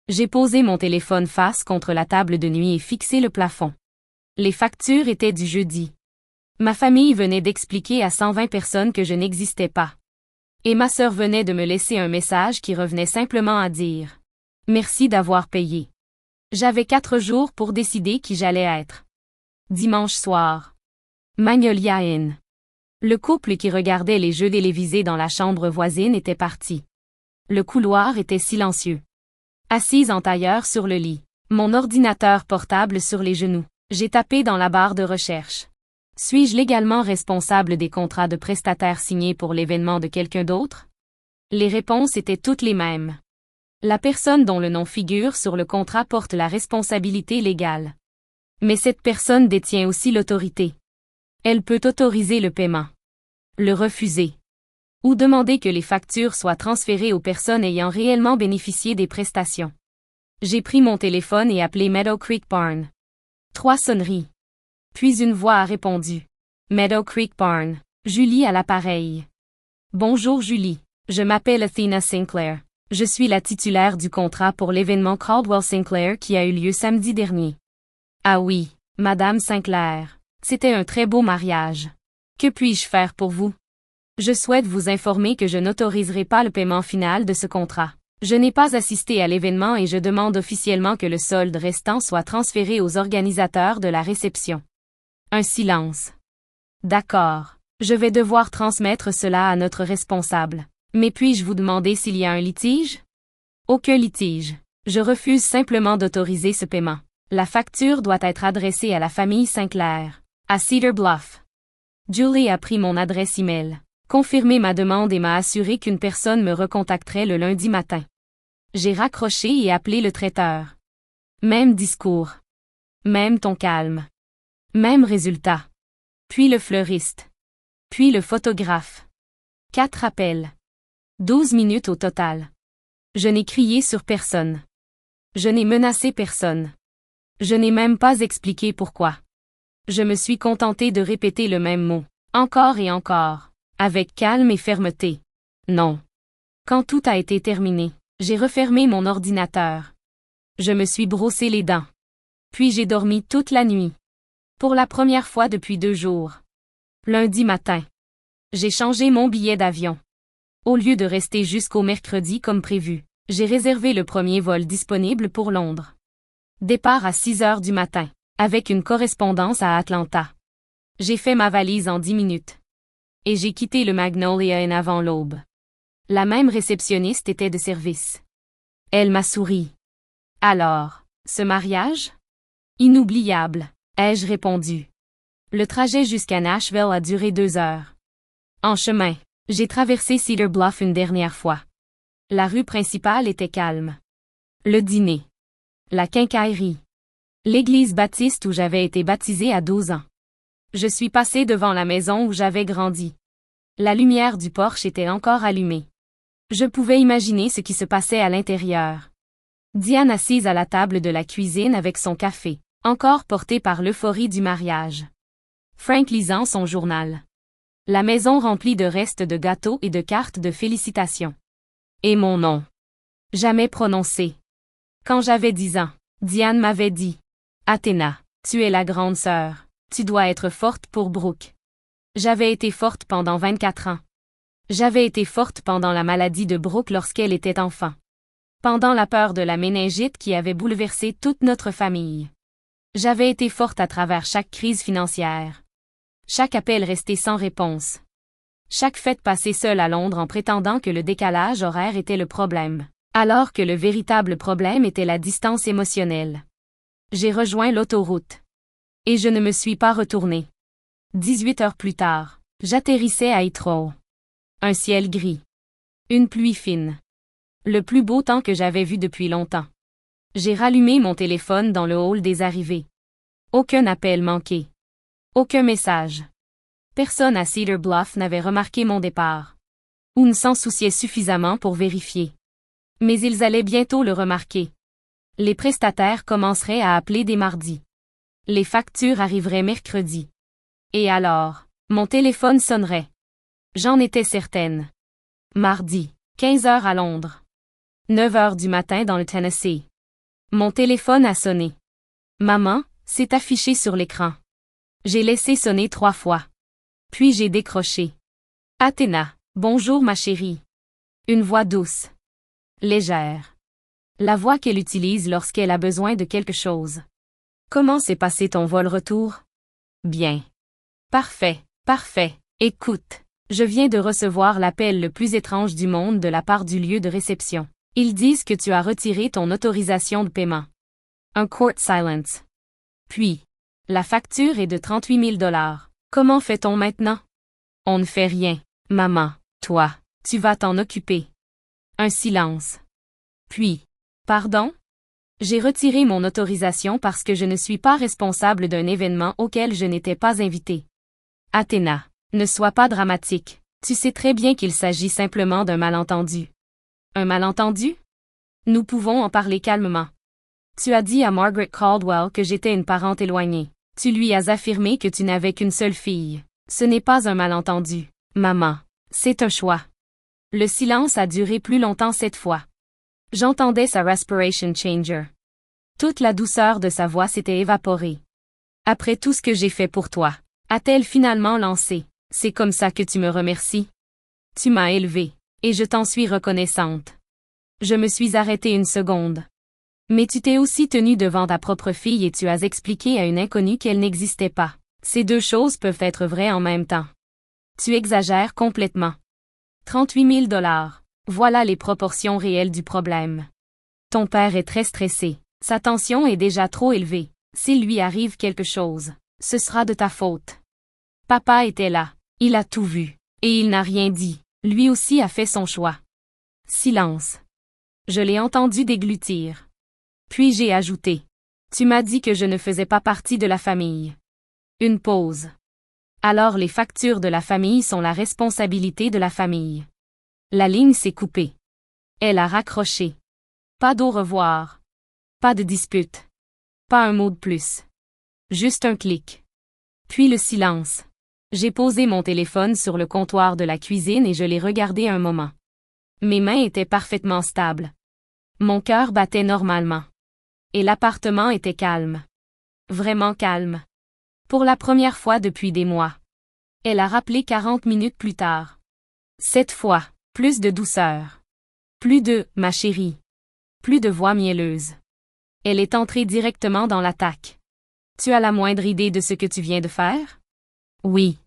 J'ai posé mon téléphone face contre la table de nuit et fixé le plafond. Les factures étaient du jeudi. Ma famille venait d'expliquer à 120 personnes que je n'existais pas. Et ma sœur venait de me laisser un message qui revenait simplement à dire « Merci d'avoir payé ». J'avais 4 jours pour décider qui j'allais être. Dimanche soir. Magnolia Inn. Le couple qui regardait les jeux télévisés dans la chambre voisine était parti. Le couloir était silencieux. Assise en tailleur sur le lit, mon ordinateur portable sur les genoux, J'ai tapé dans la barre de recherche. Suis-je légalement responsable des contrats de prestataires signés pour l'événement de quelqu'un d'autre? Les réponses étaient toutes les mêmes. La personne dont le nom figure sur le contrat porte la responsabilité légale. Mais cette personne détient aussi l'autorité. Elle peut autoriser le paiement, le refuser, ou demander que les factures soient transférées aux personnes ayant réellement bénéficié des prestations. J'ai pris mon téléphone et appelé Meadow Creek Barn. 3 sonneries. Puis une voix a répondu. Meadow Creek Barn. Julie à l'appareil. Bonjour Julie. Je m'appelle Athena Sinclair. Je suis la titulaire du contrat pour l'événement Caldwell Sinclair qui a eu lieu samedi dernier. Ah oui, Madame Sinclair. C'était un très beau mariage. Que puis-je faire pour vous? Je souhaite vous informer que je n'autoriserai pas le paiement final de ce contrat. Je n'ai pas assisté à l'événement et je demande officiellement que le solde restant soit transféré aux organisateurs de la réception. Un silence. D'accord. Je vais devoir transmettre cela à notre responsable. Mais puis-je vous demander s'il y a un litige? Aucun litige. Je refuse simplement d'autoriser ce paiement. La facture doit être adressée à la famille Sinclair, à Cedar Bluff. Julie a pris mon adresse email, confirmé ma demande et m'a assuré qu'une personne me recontacterait le lundi matin. J'ai raccroché et appelé le traiteur. Même discours. Même ton calme. Même résultat. Puis le fleuriste. Puis le photographe. 4 appels. 12 minutes au total. Je n'ai crié sur personne. Je n'ai menacé personne. Je n'ai même pas expliqué pourquoi. Je me suis contenté de répéter le même mot, encore et encore, avec calme et fermeté. Non. Quand tout a été terminé, j'ai refermé mon ordinateur. Je me suis brossé les dents. Puis j'ai dormi toute la nuit. Pour la première fois depuis 2 jours. Lundi matin. J'ai changé mon billet d'avion. Au lieu de rester jusqu'au mercredi comme prévu, j'ai réservé le premier vol disponible pour Londres. Départ à 6 heures du matin, avec une correspondance à Atlanta. J'ai fait ma valise en 10 minutes. Et j'ai quitté le Magnolia Inn avant l'aube. La même réceptionniste était de service. Elle m'a souri. Alors, ce mariage? Inoubliable, ai-je répondu. Le trajet jusqu'à Nashville a duré 2 heures. En chemin, j'ai traversé Cedar Bluff une dernière fois. La rue principale était calme. Le dîner. La quincaillerie. L'église baptiste où j'avais été baptisé à 12 ans. Je suis passé devant la maison où j'avais grandi. La lumière du porche était encore allumée. Je pouvais imaginer ce qui se passait à l'intérieur. Diane assise à la table de la cuisine avec son café, encore porté par l'euphorie du mariage. Frank lisant son journal. La maison remplie de restes de gâteaux et de cartes de félicitations. Et mon nom. Jamais prononcé. Quand j'avais 10 ans, Diane m'avait dit « Athéna, tu es la grande sœur, tu dois être forte pour Brooke. » J'avais été forte pendant 24 ans. J'avais été forte pendant la maladie de Brooke lorsqu'elle était enfant. Pendant la peur de la méningite qui avait bouleversé toute notre famille. J'avais été forte à travers chaque crise financière. Chaque appel resté sans réponse. Chaque fête passée seule à Londres en prétendant que le décalage horaire était le problème, alors que le véritable problème était la distance émotionnelle. J'ai rejoint l'autoroute. Et je ne me suis pas retournée. 18 heures plus tard, j'atterrissais à Heathrow. Un ciel gris. Une pluie fine. Le plus beau temps que j'avais vu depuis longtemps. J'ai rallumé mon téléphone dans le hall des arrivées. Aucun appel manqué. Aucun message. Personne à Cedar Bluff n'avait remarqué mon départ. Ou ne s'en souciait suffisamment pour vérifier. Mais ils allaient bientôt le remarquer. Les prestataires commenceraient à appeler dès mardi. Les factures arriveraient mercredi. Et alors, mon téléphone sonnerait. J'en étais certaine. Mardi, 15 heures à Londres. 9 heures du matin dans le Tennessee. Mon téléphone a sonné. Maman, c'est affiché sur l'écran. J'ai laissé sonner 3 fois. Puis j'ai décroché. Athéna, bonjour ma chérie. Une voix douce. Légère. La voix qu'elle utilise lorsqu'elle a besoin de quelque chose. Comment s'est passé ton vol retour? Bien. Parfait, parfait. Écoute, je viens de recevoir l'appel le plus étrange du monde de la part du lieu de réception. Ils disent que tu as retiré ton autorisation de paiement. Un court silence. Puis, La facture est de 38 000 $. Comment fait-on maintenant? On ne fait rien, maman. Toi, tu vas t'en occuper. Un silence. Puis, pardon? J'ai retiré mon autorisation parce que je ne suis pas responsable d'un événement auquel je n'étais pas invité. Athéna, ne sois pas dramatique. Tu sais très bien qu'il s'agit simplement d'un malentendu. Un malentendu? Nous pouvons en parler calmement. Tu as dit à Margaret Caldwell que j'étais une parente éloignée. Tu lui as affirmé que tu n'avais qu'une seule fille. Ce n'est pas un malentendu, maman. C'est un choix. Le silence a duré plus longtemps cette fois. J'entendais sa respiration changer. Toute la douceur de sa voix s'était évaporée. Après tout ce que j'ai fait pour toi, a-t-elle finalement lancé. C'est comme ça que tu me remercies. Tu m'as élevée, et je t'en suis reconnaissante. Je me suis arrêtée une seconde. Mais tu t'es aussi tenue devant ta propre fille et tu as expliqué à une inconnue qu'elle n'existait pas. Ces deux choses peuvent être vraies en même temps. Tu exagères complètement. 38 000 $. Voilà les proportions réelles du problème. Ton père est très stressé. Sa tension est déjà trop élevée. S'il lui arrive quelque chose, ce sera de ta faute. Papa était là. Il a tout vu. Et il n'a rien dit. Lui aussi a fait son choix. Silence. Je l'ai entendu déglutir. Puis j'ai ajouté. Tu m'as dit que je ne faisais pas partie de la famille. Une pause. Alors les factures de la famille sont la responsabilité de la famille. La ligne s'est coupée. Elle a raccroché. Pas d'au revoir. Pas de dispute. Pas un mot de plus. Juste un clic. Puis le silence. J'ai posé mon téléphone sur le comptoir de la cuisine et je l'ai regardé un moment. Mes mains étaient parfaitement stables. Mon cœur battait normalement. Et l'appartement était calme. Vraiment calme. Pour la première fois depuis des mois. Elle a rappelé 40 minutes plus tard. Cette fois, plus de douceur. Plus de « ma chérie ». Plus de voix mielleuse. Elle est entrée directement dans l'attaque. Tu as la moindre idée de ce que tu viens de faire? Oui.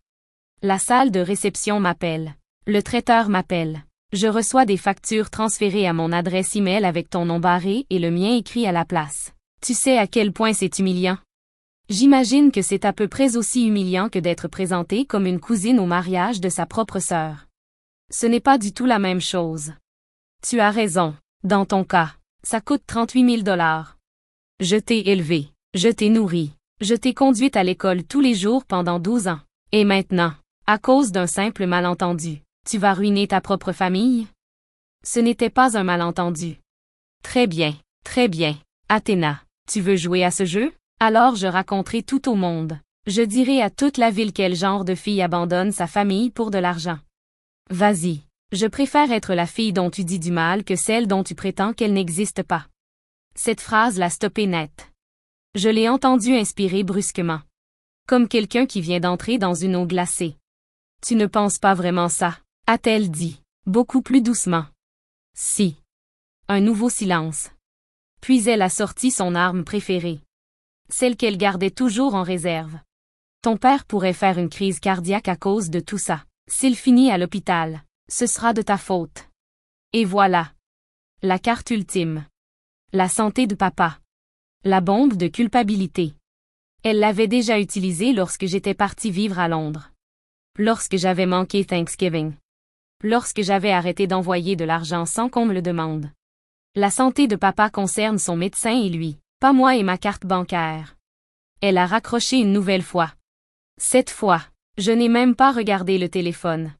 La salle de réception m'appelle. Le traiteur m'appelle. Je reçois des factures transférées à mon adresse e-mail avec ton nom barré et le mien écrit à la place. Tu sais à quel point c'est humiliant? J'imagine que c'est à peu près aussi humiliant que d'être présentée comme une cousine au mariage de sa propre sœur. Ce n'est pas du tout la même chose. Tu as raison. Dans ton cas, ça coûte 38 000 $. Je t'ai élevée. Je t'ai nourrie. Je t'ai conduite à l'école tous les jours pendant 12 ans. Et maintenant, à cause d'un simple malentendu, tu vas ruiner ta propre famille? Ce n'était pas un malentendu. Très bien, Athéna, tu veux jouer à ce jeu? Alors je raconterai tout au monde. Je dirai à toute la ville quel genre de fille abandonne sa famille pour de l'argent. Vas-y, je préfère être la fille dont tu dis du mal que celle dont tu prétends qu'elle n'existe pas. Cette phrase l'a stoppé net. Je l'ai entendue inspirer brusquement. Comme quelqu'un qui vient d'entrer dans une eau glacée. Tu ne penses pas vraiment ça, a-t-elle dit, beaucoup plus doucement. Si. Un nouveau silence. Puis elle a sorti son arme préférée. Celle qu'elle gardait toujours en réserve. Ton père pourrait faire une crise cardiaque à cause de tout ça. S'il finit à l'hôpital, ce sera de ta faute. Et voilà. La carte ultime. La santé de papa. La bombe de culpabilité. Elle l'avait déjà utilisée lorsque j'étais partie vivre à Londres. Lorsque j'avais manqué Thanksgiving. Lorsque j'avais arrêté d'envoyer de l'argent sans qu'on me le demande. La santé de papa concerne son médecin et lui, pas moi et ma carte bancaire. Elle a raccroché une nouvelle fois. Cette fois, je n'ai même pas regardé le téléphone.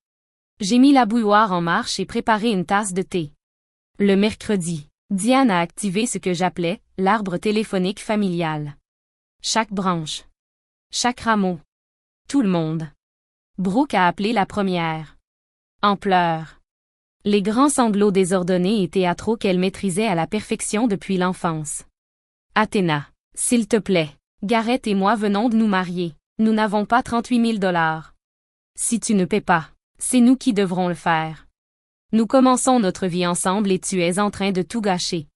J'ai mis la bouilloire en marche et préparé une tasse de thé. Le mercredi, Diane a activé ce que j'appelais l'arbre téléphonique familial. Chaque branche. Chaque rameau. Tout le monde. Brooke a appelé la première. En pleurs. Les grands sanglots désordonnés et théâtraux qu'elle maîtrisait à la perfection depuis l'enfance. Athéna, s'il te plaît, Gareth et moi venons de nous marier. Nous n'avons pas 38 000 $. Si tu ne paies pas, c'est nous qui devrons le faire. Nous commençons notre vie ensemble et tu es en train de tout gâcher.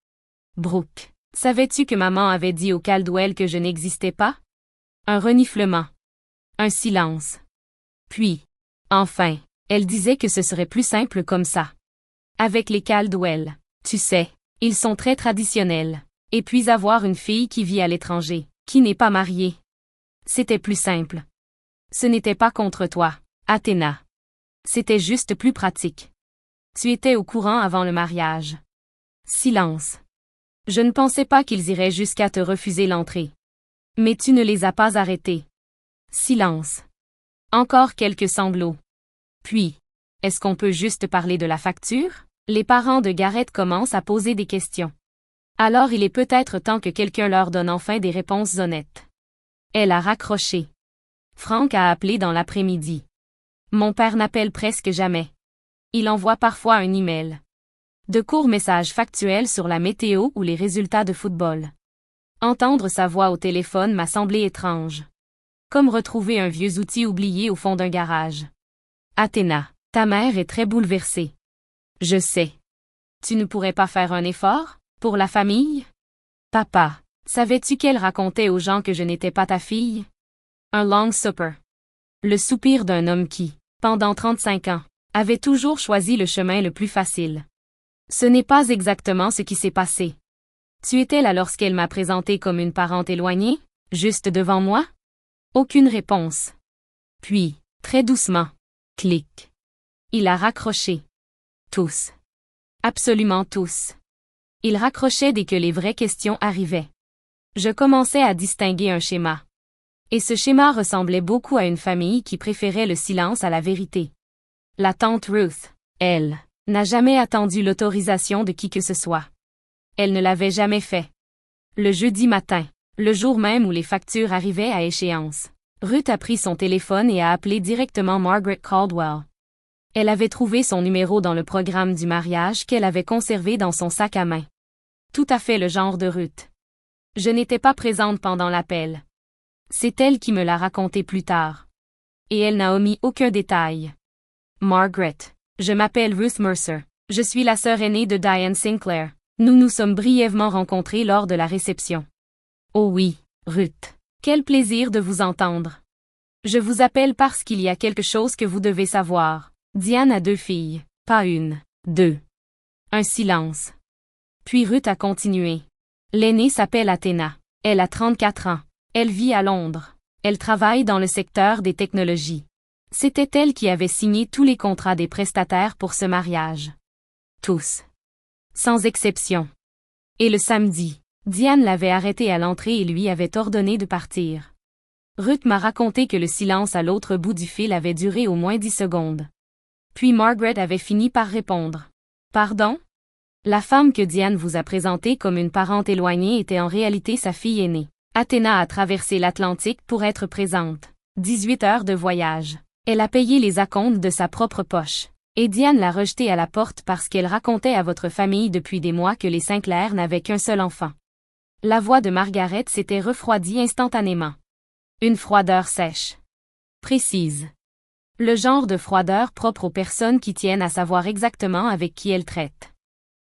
Brooke, savais-tu que maman avait dit au Caldwell que je n'existais pas? Un reniflement. Un silence. Puis, enfin, elle disait que ce serait plus simple comme ça. Avec les Caldwell, tu sais, ils sont très traditionnels. Et puis avoir une fille qui vit à l'étranger, qui n'est pas mariée. C'était plus simple. Ce n'était pas contre toi, Athéna. C'était juste plus pratique. Tu étais au courant avant le mariage. Silence. Je ne pensais pas qu'ils iraient jusqu'à te refuser l'entrée. Mais tu ne les as pas arrêtés. Silence. Encore quelques sanglots. Puis, est-ce qu'on peut juste parler de la facture? Les parents de Gareth commencent à poser des questions. Alors il est peut-être temps que quelqu'un leur donne enfin des réponses honnêtes. Elle a raccroché. Frank a appelé dans l'après-midi. Mon père n'appelle presque jamais. Il envoie parfois un email. De courts messages factuels sur la météo ou les résultats de football. Entendre sa voix au téléphone m'a semblé étrange. Comme retrouver un vieux outil oublié au fond d'un garage. Athéna, ta mère est très bouleversée. Je sais. Tu ne pourrais pas faire un effort, pour la famille? Papa, savais-tu qu'elle racontait aux gens que je n'étais pas ta fille? Un long supper. Le soupir d'un homme qui, pendant 35 ans, avait toujours choisi le chemin le plus facile. Ce n'est pas exactement ce qui s'est passé. Tu étais là lorsqu'elle m'a présenté comme une parente éloignée, juste devant moi? Aucune réponse. Puis, très doucement, clic. Il a raccroché. Tous. Absolument tous. Il raccrochait dès que les vraies questions arrivaient. Je commençais à distinguer un schéma. Et ce schéma ressemblait beaucoup à une famille qui préférait le silence à la vérité. La tante Ruth, elle, n'a jamais attendu l'autorisation de qui que ce soit. Elle ne l'avait jamais fait. Le jeudi matin, le jour même où les factures arrivaient à échéance, Ruth a pris son téléphone et a appelé directement Margaret Caldwell. Elle avait trouvé son numéro dans le programme du mariage qu'elle avait conservé dans son sac à main. Tout à fait le genre de Ruth. Je n'étais pas présente pendant l'appel. C'est elle qui me l'a raconté plus tard. Et elle n'a omis aucun détail. Margaret. Je m'appelle Ruth Mercer. Je suis la sœur aînée de Diane Sinclair. Nous nous sommes brièvement rencontrés lors de la réception. Oh oui, Ruth. Quel plaisir de vous entendre. Je vous appelle parce qu'il y a quelque chose que vous devez savoir. Diane a 2 filles. Pas une, 2. Un silence. Puis Ruth a continué. L'aînée s'appelle Athéna. Elle a 34 ans. Elle vit à Londres. Elle travaille dans le secteur des technologies. C'était elle qui avait signé tous les contrats des prestataires pour ce mariage. Tous. Sans exception. Et le samedi, Diane l'avait arrêté à l'entrée et lui avait ordonné de partir. Ruth m'a raconté que le silence à l'autre bout du fil avait duré au moins 10 secondes. Puis Margaret avait fini par répondre. Pardon? La femme que Diane vous a présentée comme une parente éloignée était en réalité sa fille aînée. Athéna a traversé l'Atlantique pour être présente. 18 heures de voyage. Elle a payé les acomptes de sa propre poche. Et Diane l'a rejetée à la porte parce qu'elle racontait à votre famille depuis des mois que les Sinclair n'avaient qu'un seul enfant. La voix de Margaret s'était refroidie instantanément. Une froideur sèche. Précise. Le genre de froideur propre aux personnes qui tiennent à savoir exactement avec qui elles traitent.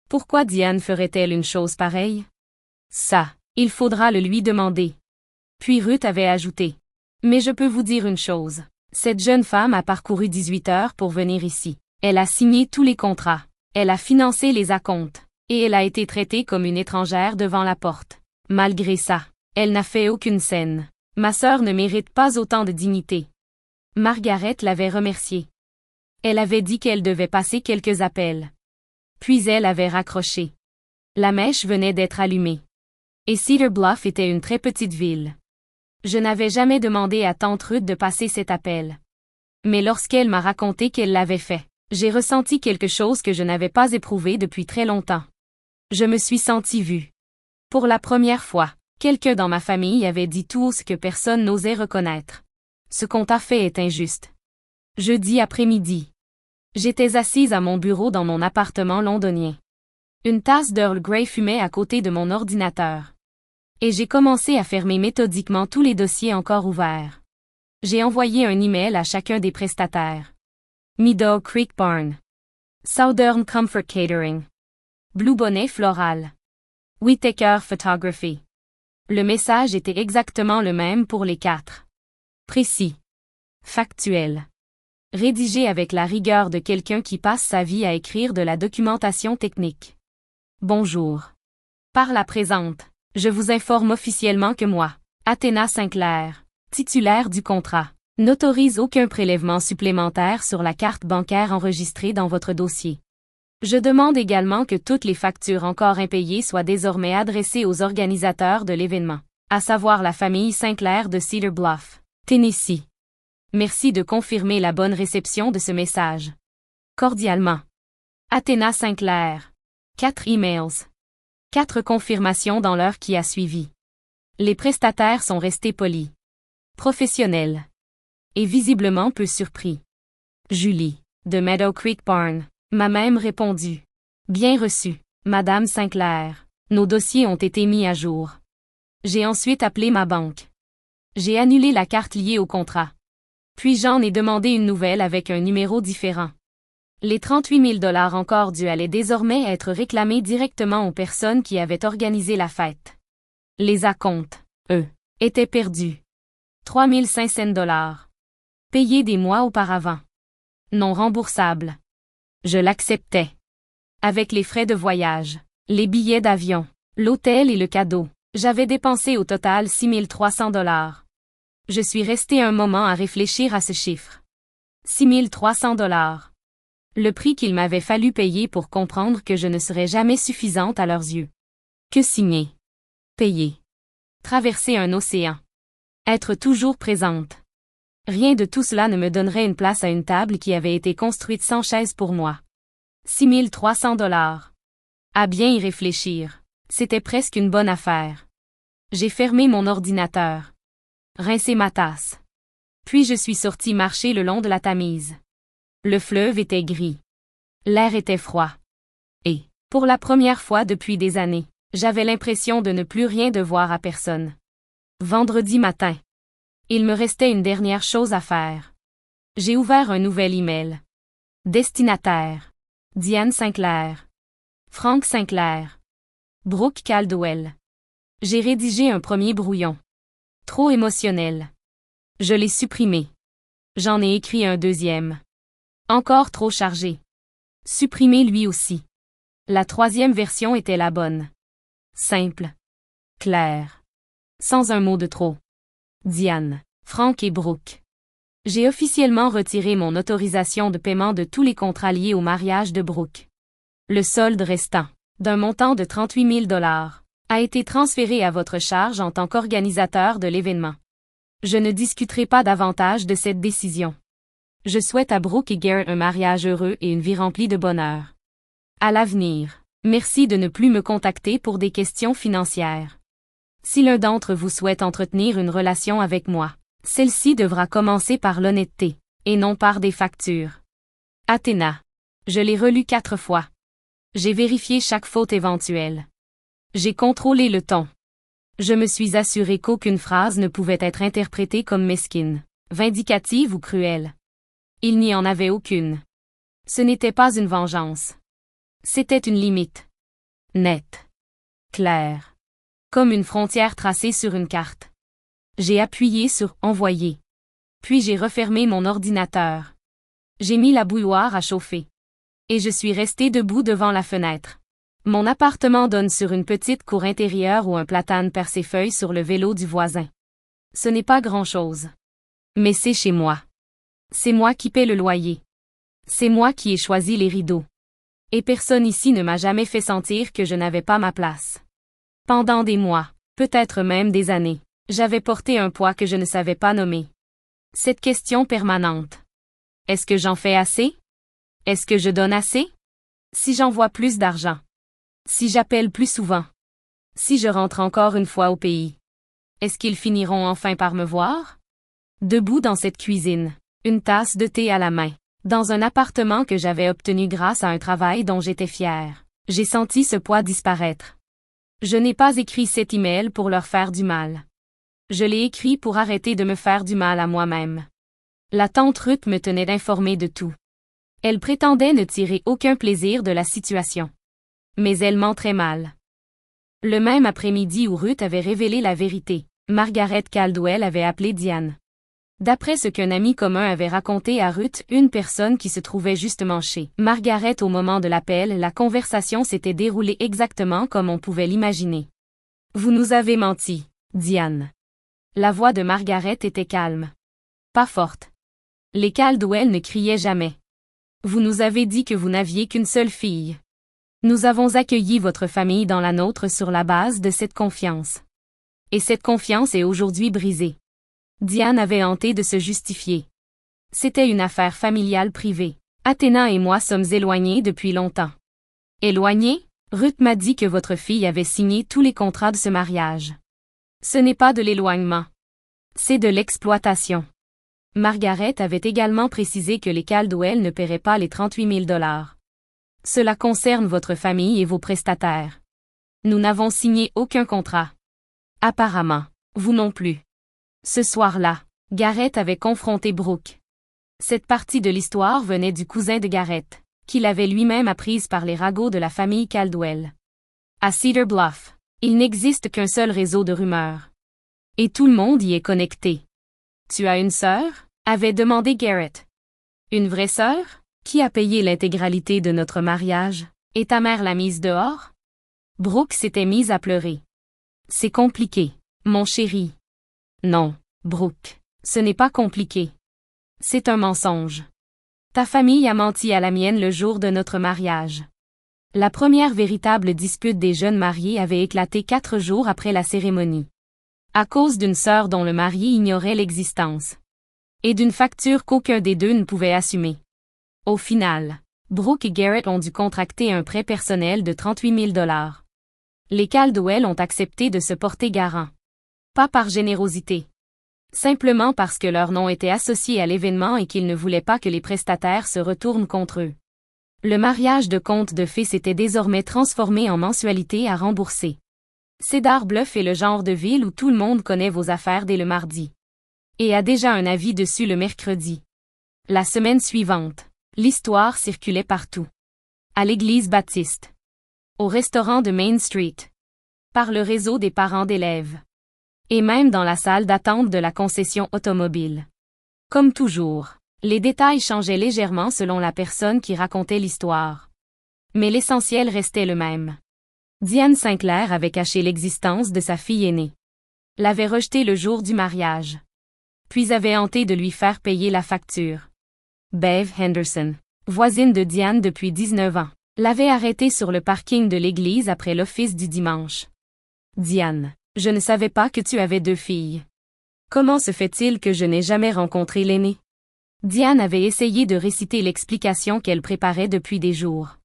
Pourquoi Diane ferait-elle une chose pareille? Ça. Il faudra le lui demander. Puis Ruth avait ajouté. Mais je peux vous dire une chose. Cette jeune femme a parcouru 18 heures pour venir ici. Elle a signé tous les contrats. Elle a financé les acomptes. Et elle a été traitée comme une étrangère devant la porte. Malgré ça, elle n'a fait aucune scène. Ma sœur ne mérite pas autant de dignité. Margaret l'avait remerciée. Elle avait dit qu'elle devait passer quelques appels. Puis elle avait raccroché. La mèche venait d'être allumée. Et Cedar Bluff était une très petite ville. Je n'avais jamais demandé à tante Ruth de passer cet appel. Mais lorsqu'elle m'a raconté qu'elle l'avait fait, j'ai ressenti quelque chose que je n'avais pas éprouvé depuis très longtemps. Je me suis sentie vue. Pour la première fois, quelqu'un dans ma famille avait dit tout ce que personne n'osait reconnaître. Ce qu'on t'a fait est injuste. Jeudi après-midi. J'étais assise à mon bureau dans mon appartement londonien. Une tasse d'Earl Grey fumait à côté de mon ordinateur. Et j'ai commencé à fermer méthodiquement tous les dossiers encore ouverts. J'ai envoyé un email à chacun des prestataires. Meadow Creek Barn. Southern Comfort Catering. Blue Bonnet Floral. Whittaker Photography. Le message était exactement le même pour les 4. Précis. Factuel. Rédigé avec la rigueur de quelqu'un qui passe sa vie à écrire de la documentation technique. Bonjour. Par la présente. Je vous informe officiellement que moi, Athéna Sinclair, Titulaire du contrat. N'autorise aucun prélèvement supplémentaire sur la carte bancaire enregistrée dans votre dossier. Je demande également que toutes les factures encore impayées soient désormais adressées aux organisateurs de l'événement, à savoir la famille Sinclair de Cedar Bluff, Tennessee. Merci de confirmer la bonne réception de ce message. Cordialement. Athéna Sinclair. 4 emails. 4 confirmations dans l'heure qui a suivi. Les prestataires sont restés polis, professionnels et visiblement peu surpris. Julie, de Meadow Creek Barn, m'a même répondu. Bien reçu, Madame Sinclair. Nos dossiers ont été mis à jour. J'ai ensuite appelé ma banque. J'ai annulé la carte liée au contrat. Puis j'en ai demandé une nouvelle avec un numéro différent. Les 38 000 $ encore dus allaient désormais être réclamés directement aux personnes qui avaient organisé la fête. Les acomptes, eux, étaient perdus. 3 500 $. Payés des mois auparavant. Non remboursable. Je l'acceptais. Avec les frais de voyage, les billets d'avion, l'hôtel et le cadeau, j'avais dépensé au total 6 300 $. Je suis resté un moment à réfléchir à ce chiffre. 6 300 $. Le prix qu'il m'avait fallu payer pour comprendre que je ne serais jamais suffisante à leurs yeux. Que signer? Payer. Traverser un océan. Être toujours présente. Rien de tout cela ne me donnerait une place à une table qui avait été construite sans chaise pour moi. 6 300 $. À bien y réfléchir, c'était presque une bonne affaire. J'ai fermé mon ordinateur. Rincé ma tasse. Puis je suis sorti marcher le long de la Tamise. Le fleuve était gris. L'air était froid. Et, pour la première fois depuis des années, j'avais l'impression de ne plus rien devoir à personne. Vendredi matin. Il me restait une dernière chose à faire. J'ai ouvert un nouvel email. Destinataire. Diane Sinclair. Frank Sinclair. Brooke Caldwell. J'ai rédigé un premier brouillon. Trop émotionnel. Je l'ai supprimé. J'en ai écrit un deuxième. Encore trop chargé. Supprimé lui aussi. La troisième version était la bonne. Simple. Claire. Sans un mot de trop. Diane, Frank et Brooke. J'ai officiellement retiré mon autorisation de paiement de tous les contrats liés au mariage de Brooke. Le solde restant, d'un montant de 38 000 $, a été transféré à votre charge en tant qu'organisateur de l'événement. Je ne discuterai pas davantage de cette décision. Je souhaite à Brooke et Garrett un mariage heureux et une vie remplie de bonheur. À l'avenir, merci de ne plus me contacter pour des questions financières. Si l'un d'entre vous souhaite entretenir une relation avec moi, celle-ci devra commencer par l'honnêteté, et non par des factures. Athéna. Je l'ai relu 4 fois. J'ai vérifié chaque faute éventuelle. J'ai contrôlé le ton. Je me suis assuré qu'aucune phrase ne pouvait être interprétée comme mesquine, vindicative ou cruelle. Il n'y en avait aucune. Ce n'était pas une vengeance. C'était une limite. Nette. Claire. Comme une frontière tracée sur une carte. J'ai appuyé sur « Envoyer ». Puis j'ai refermé mon ordinateur. J'ai mis la bouilloire à chauffer. Et je suis resté debout devant la fenêtre. Mon appartement donne sur une petite cour intérieure où un platane perd ses feuilles sur le vélo du voisin. Ce n'est pas grand-chose. Mais c'est chez moi. C'est moi qui paie le loyer. C'est moi qui ai choisi les rideaux. Et personne ici ne m'a jamais fait sentir que je n'avais pas ma place. Pendant des mois, peut-être même des années, j'avais porté un poids que je ne savais pas nommer. Cette question permanente. Est-ce que j'en fais assez? Est-ce que je donne assez? Si j'envoie plus d'argent? Si j'appelle plus souvent? Si je rentre encore une fois au pays? Est-ce qu'ils finiront enfin par me voir? Debout dans cette cuisine, une tasse de thé à la main, dans un appartement que j'avais obtenu grâce à un travail dont j'étais fière, j'ai senti ce poids disparaître. Je n'ai pas écrit cet email pour leur faire du mal. Je l'ai écrit pour arrêter de me faire du mal à moi-même. La tante Ruth me tenait informée de tout. Elle prétendait ne tirer aucun plaisir de la situation. Mais elle ment très mal. Le même après-midi où Ruth avait révélé la vérité, Margaret Caldwell avait appelé Diane. D'après ce qu'un ami commun avait raconté à Ruth, une personne qui se trouvait justement chez Margaret au moment de l'appel, la conversation s'était déroulée exactement comme on pouvait l'imaginer. « Vous nous avez menti, Diane. » La voix de Margaret était calme. Pas forte. Les Caldwell ne criaient jamais. Vous nous avez dit que vous n'aviez qu'une seule fille. Nous avons accueilli votre famille dans la nôtre sur la base de cette confiance. Et cette confiance est aujourd'hui brisée. Diane avait tenté de se justifier. C'était une affaire familiale privée. Athéna et moi sommes éloignés depuis longtemps. Éloignés? Ruth m'a dit que votre fille avait signé tous les contrats de ce mariage. Ce n'est pas de l'éloignement. C'est de l'exploitation. Margaret avait également précisé que les Caldwell ne paieraient pas les 38 000 $. Cela concerne votre famille et vos prestataires. Nous n'avons signé aucun contrat. Apparemment, vous non plus. Ce soir-là, Garrett avait confronté Brooke. Cette partie de l'histoire venait du cousin de Garrett, qu'il avait lui-même apprise par les ragots de la famille Caldwell. À Cedar Bluff, il n'existe qu'un seul réseau de rumeurs. Et tout le monde y est connecté. Tu as une sœur? Avait demandé Garrett. Une vraie sœur? Qui a payé l'intégralité de notre mariage? Et ta mère l'a mise dehors? Brooke s'était mise à pleurer. C'est compliqué, mon chéri. Non, Brooke, ce n'est pas compliqué. C'est un mensonge. Ta famille a menti à la mienne le jour de notre mariage. La première véritable dispute des jeunes mariés avait éclaté 4 jours après la cérémonie. À cause d'une sœur dont le mari ignorait l'existence. Et d'une facture qu'aucun des deux ne pouvait assumer. Au final, Brooke et Garrett ont dû contracter un prêt personnel de 38 000 $. Les Caldwell ont accepté de se porter garant. Pas par générosité. Simplement parce que leur nom était associé à l'événement et qu'ils ne voulaient pas que les prestataires se retournent contre eux. Le mariage de conte de fées s'était désormais transformé en mensualité à rembourser. Cedar Bluff est le genre de ville où tout le monde connaît vos affaires dès le mardi. Et a déjà un avis dessus le mercredi. La semaine suivante, l'histoire circulait partout. À l'église baptiste. Au restaurant de Main Street. Par le réseau des parents d'élèves. Et même dans la salle d'attente de la concession automobile. Comme toujours, les détails changeaient légèrement selon la personne qui racontait l'histoire. Mais l'essentiel restait le même. Diane Sinclair avait caché l'existence de sa fille aînée. L'avait rejetée le jour du mariage. Puis avait tenté de lui faire payer la facture. Bev Henderson, voisine de Diane depuis 19 ans, l'avait arrêtée sur le parking de l'église après l'office du dimanche. Diane, je ne savais pas que tu avais 2 filles. Comment se fait-il que je n'ai jamais rencontré l'aînée? Diane avait essayé de réciter l'explication qu'elle préparait depuis des jours.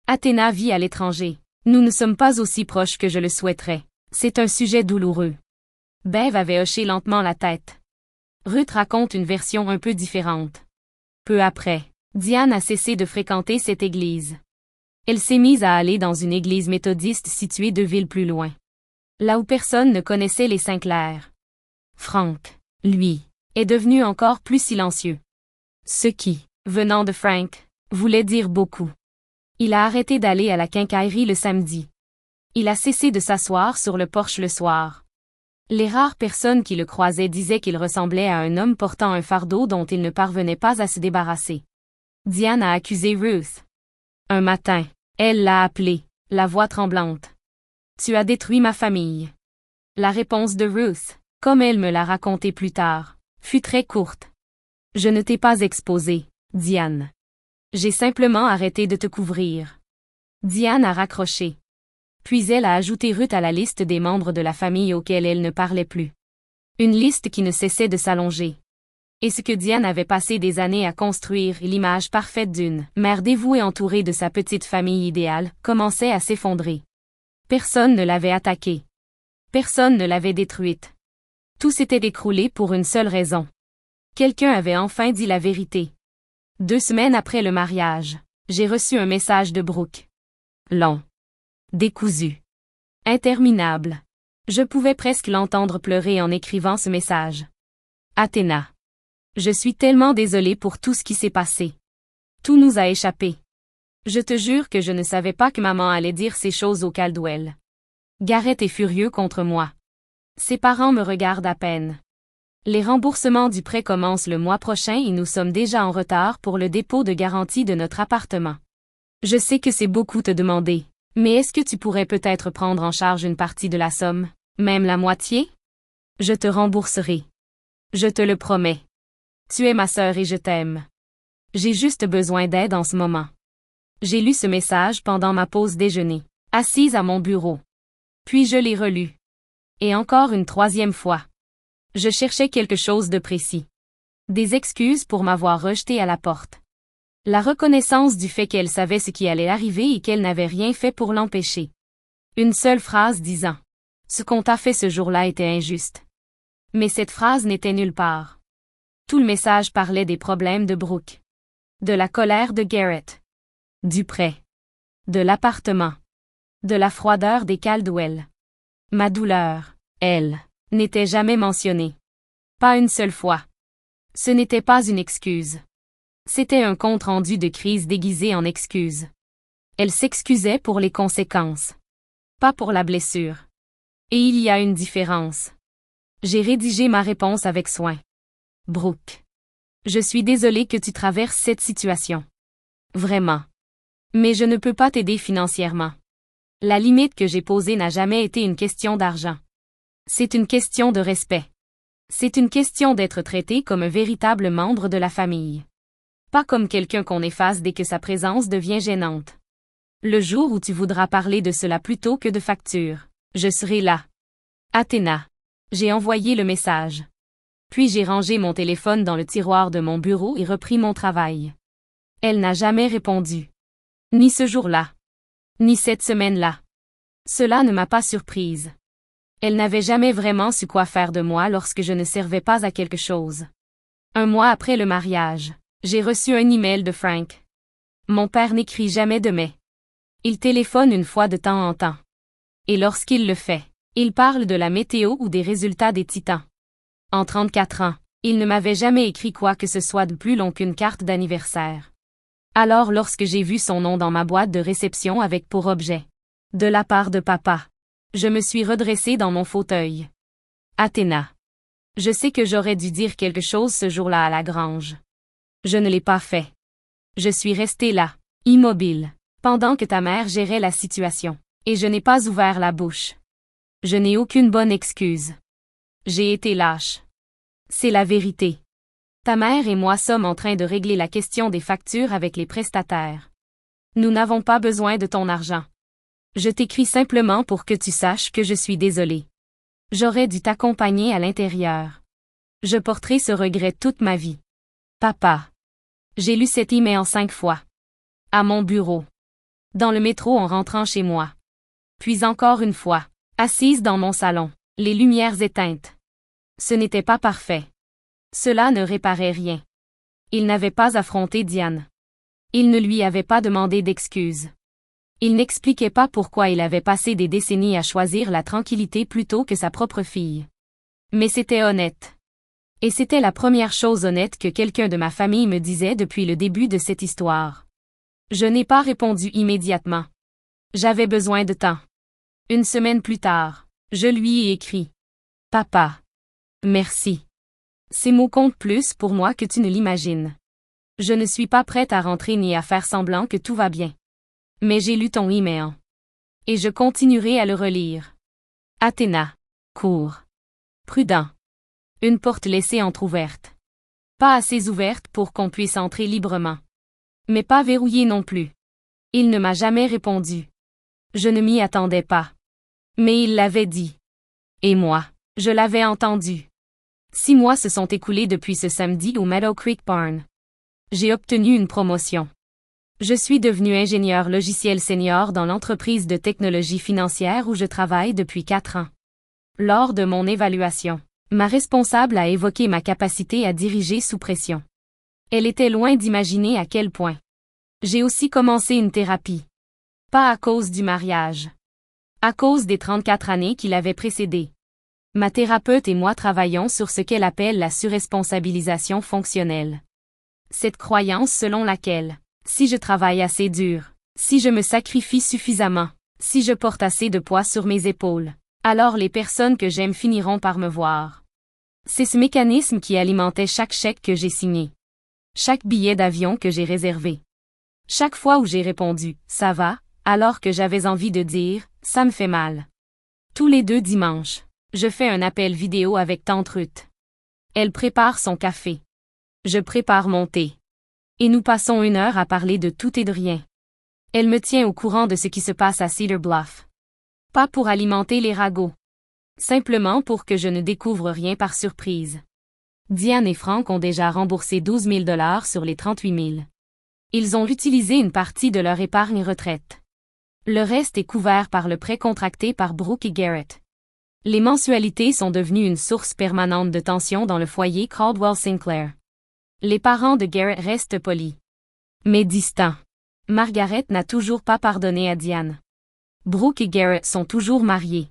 Athéna vit à l'étranger. Nous ne sommes pas aussi proches que je le souhaiterais. C'est un sujet douloureux. Bev avait hoché lentement la tête. Ruth raconte une version un peu différente. Peu après, Diane a cessé de fréquenter cette église. Elle s'est mise à aller dans une église méthodiste située 2 villes plus loin. Là où personne ne connaissait les Sinclair. Frank, lui, est devenu encore plus silencieux. Ce qui, venant de Frank, voulait dire beaucoup. Il a arrêté d'aller à la quincaillerie le samedi. Il a cessé de s'asseoir sur le porche le soir. Les rares personnes qui le croisaient disaient qu'il ressemblait à un homme portant un fardeau dont il ne parvenait pas à se débarrasser. Diane a accusé Ruth. Un matin, elle l'a appelé, la voix tremblante. « Tu as détruit ma famille. » La réponse de Ruth, comme elle me l'a raconté plus tard, fut très courte. « Je ne t'ai pas exposé, Diane. J'ai simplement arrêté de te couvrir. » Diane a raccroché. Puis elle a ajouté Ruth à la liste des membres de la famille auxquels elle ne parlait plus. Une liste qui ne cessait de s'allonger. Et ce que Diane avait passé des années à construire, l'image parfaite d'une mère dévouée entourée de sa petite famille idéale, commençait à s'effondrer. Personne ne l'avait attaquée. Personne ne l'avait détruite. Tout s'était écroulé pour une seule raison. Quelqu'un avait enfin dit la vérité. 2 semaines après le mariage, j'ai reçu un message de Brooke. Long. Décousu. Interminable. Je pouvais presque l'entendre pleurer en écrivant ce message. Athéna. Je suis tellement désolée pour tout ce qui s'est passé. Tout nous a échappé. Je te jure que je ne savais pas que maman allait dire ces choses au Caldwell. Garrett est furieux contre moi. Ses parents me regardent à peine. Les remboursements du prêt commencent le mois prochain et nous sommes déjà en retard pour le dépôt de garantie de notre appartement. Je sais que c'est beaucoup te demander. Mais est-ce que tu pourrais peut-être prendre en charge une partie de la somme, même la moitié? Je te rembourserai. Je te le promets. Tu es ma sœur et je t'aime. J'ai juste besoin d'aide en ce moment. J'ai lu ce message pendant ma pause déjeuner, assise à mon bureau. Puis je l'ai relu. Et encore une troisième fois. Je cherchais quelque chose de précis. Des excuses pour m'avoir rejeté à la porte. La reconnaissance du fait qu'elle savait ce qui allait arriver et qu'elle n'avait rien fait pour l'empêcher. Une seule phrase disant « Ce qu'on t'a fait ce jour-là était injuste ». Mais cette phrase n'était nulle part. Tout le message parlait des problèmes de Brooke. De la colère de Garrett. Du prêt. De l'appartement. De la froideur des Caldwell. Ma douleur, elle, n'était jamais mentionnée. Pas une seule fois. Ce n'était pas une excuse. C'était un compte-rendu de crise déguisé en excuse. Elle s'excusait pour les conséquences. Pas pour la blessure. Et il y a une différence. J'ai rédigé ma réponse avec soin. Brooke. Je suis désolée que tu traverses cette situation. Vraiment. Mais je ne peux pas t'aider financièrement. La limite que j'ai posée n'a jamais été une question d'argent. C'est une question de respect. C'est une question d'être traité comme un véritable membre de la famille. Pas comme quelqu'un qu'on efface dès que sa présence devient gênante. Le jour où tu voudras parler de cela plutôt que de facture, je serai là. Athéna. J'ai envoyé le message. Puis j'ai rangé mon téléphone dans le tiroir de mon bureau et repris mon travail. Elle n'a jamais répondu. Ni ce jour-là. Ni cette semaine-là. Cela ne m'a pas surprise. Elle n'avait jamais vraiment su quoi faire de moi lorsque je ne servais pas à quelque chose. Un mois après le mariage, j'ai reçu un email de Frank. Mon père n'écrit jamais de mai. Il téléphone une fois de temps en temps. Et lorsqu'il le fait, il parle de la météo ou des résultats des Titans. En 34 ans, il ne m'avait jamais écrit quoi que ce soit de plus long qu'une carte d'anniversaire. Alors lorsque j'ai vu son nom dans ma boîte de réception avec pour objet « De la part de papa », je me suis redressée dans mon fauteuil. Athéna. Je sais que j'aurais dû dire quelque chose ce jour-là à la grange. Je ne l'ai pas fait. Je suis restée là, immobile, pendant que ta mère gérait la situation, et je n'ai pas ouvert la bouche. Je n'ai aucune bonne excuse. J'ai été lâche. C'est la vérité. Ta mère et moi sommes en train de régler la question des factures avec les prestataires. Nous n'avons pas besoin de ton argent. Je t'écris simplement pour que tu saches que je suis désolée. J'aurais dû t'accompagner à l'intérieur. Je porterai ce regret toute ma vie. Papa. J'ai lu cet email 5 fois. À mon bureau. Dans le métro en rentrant chez moi. Puis encore une fois, assise dans mon salon, les lumières éteintes. Ce n'était pas parfait. Cela ne réparait rien. Il n'avait pas affronté Diane. Il ne lui avait pas demandé d'excuses. Il n'expliquait pas pourquoi il avait passé des décennies à choisir la tranquillité plutôt que sa propre fille. Mais c'était honnête. Et c'était la première chose honnête que quelqu'un de ma famille me disait depuis le début de cette histoire. Je n'ai pas répondu immédiatement. J'avais besoin de temps. Une semaine plus tard, je lui ai écrit. Papa. Merci. Ces mots comptent plus pour moi que tu ne l'imagines. Je ne suis pas prête à rentrer ni à faire semblant que tout va bien. Mais j'ai lu ton email. Et je continuerai à le relire. Athéna. Court. Prudent. Une porte laissée entr'ouverte. Pas assez ouverte pour qu'on puisse entrer librement. Mais pas verrouillée non plus. Il ne m'a jamais répondu. Je ne m'y attendais pas. Mais il l'avait dit. Et moi, je l'avais entendu. 6 mois se sont écoulés depuis ce samedi au Meadow Creek Barn. J'ai obtenu une promotion. Je suis devenu ingénieur logiciel senior dans l'entreprise de technologie financière où je travaille depuis 4 ans. Lors de mon évaluation, ma responsable a évoqué ma capacité à diriger sous pression. Elle était loin d'imaginer à quel point. J'ai aussi commencé une thérapie. Pas à cause du mariage. À cause des 34 années qui l'avaient précédé. Ma thérapeute et moi travaillons sur ce qu'elle appelle la surresponsabilisation fonctionnelle. Cette croyance selon laquelle, si je travaille assez dur, si je me sacrifie suffisamment, si je porte assez de poids sur mes épaules, alors les personnes que j'aime finiront par me voir. C'est ce mécanisme qui alimentait chaque chèque que j'ai signé. Chaque billet d'avion que j'ai réservé. Chaque fois où j'ai répondu « ça va », alors que j'avais envie de dire « ça me fait mal ». Tous les 2 dimanches, Je fais un appel vidéo avec tante Ruth. Elle prépare son café. Je prépare mon thé. Et nous passons 1 heure à parler de tout et de rien. Elle me tient au courant de ce qui se passe à Cedar Bluff. Pas pour alimenter les ragots. Simplement pour que je ne découvre rien par surprise. Diane et Frank ont déjà remboursé 12 000 $ sur les 38 000. Ils ont utilisé une partie de leur épargne retraite. Le reste est couvert par le prêt contracté par Brooke et Garrett. Les mensualités sont devenues une source permanente de tension dans le foyer Caldwell-Sinclair. Les parents de Garrett restent polis, mais distants. Margaret n'a toujours pas pardonné à Diane. Brooke et Garrett sont toujours mariés.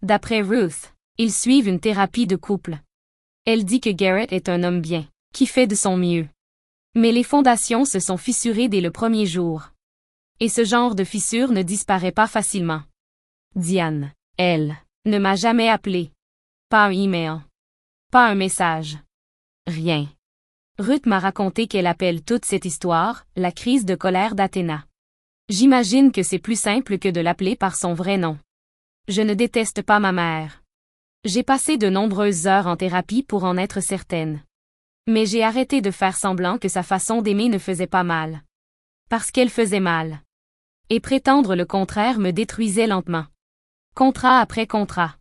D'après Ruth, ils suivent une thérapie de couple. Elle dit que Garrett est un homme bien, qui fait de son mieux. Mais les fondations se sont fissurées dès le premier jour. Et ce genre de fissure ne disparaît pas facilement. Diane, elle, ne m'a jamais appelé. Pas un email. Pas un message. Rien. Ruth m'a raconté qu'elle appelle toute cette histoire « la crise de colère d'Athéna ». J'imagine que c'est plus simple que de l'appeler par son vrai nom. Je ne déteste pas ma mère. J'ai passé de nombreuses heures en thérapie pour en être certaine. Mais j'ai arrêté de faire semblant que sa façon d'aimer ne faisait pas mal. Parce qu'elle faisait mal. Et prétendre le contraire me détruisait lentement. Contrat après contrat.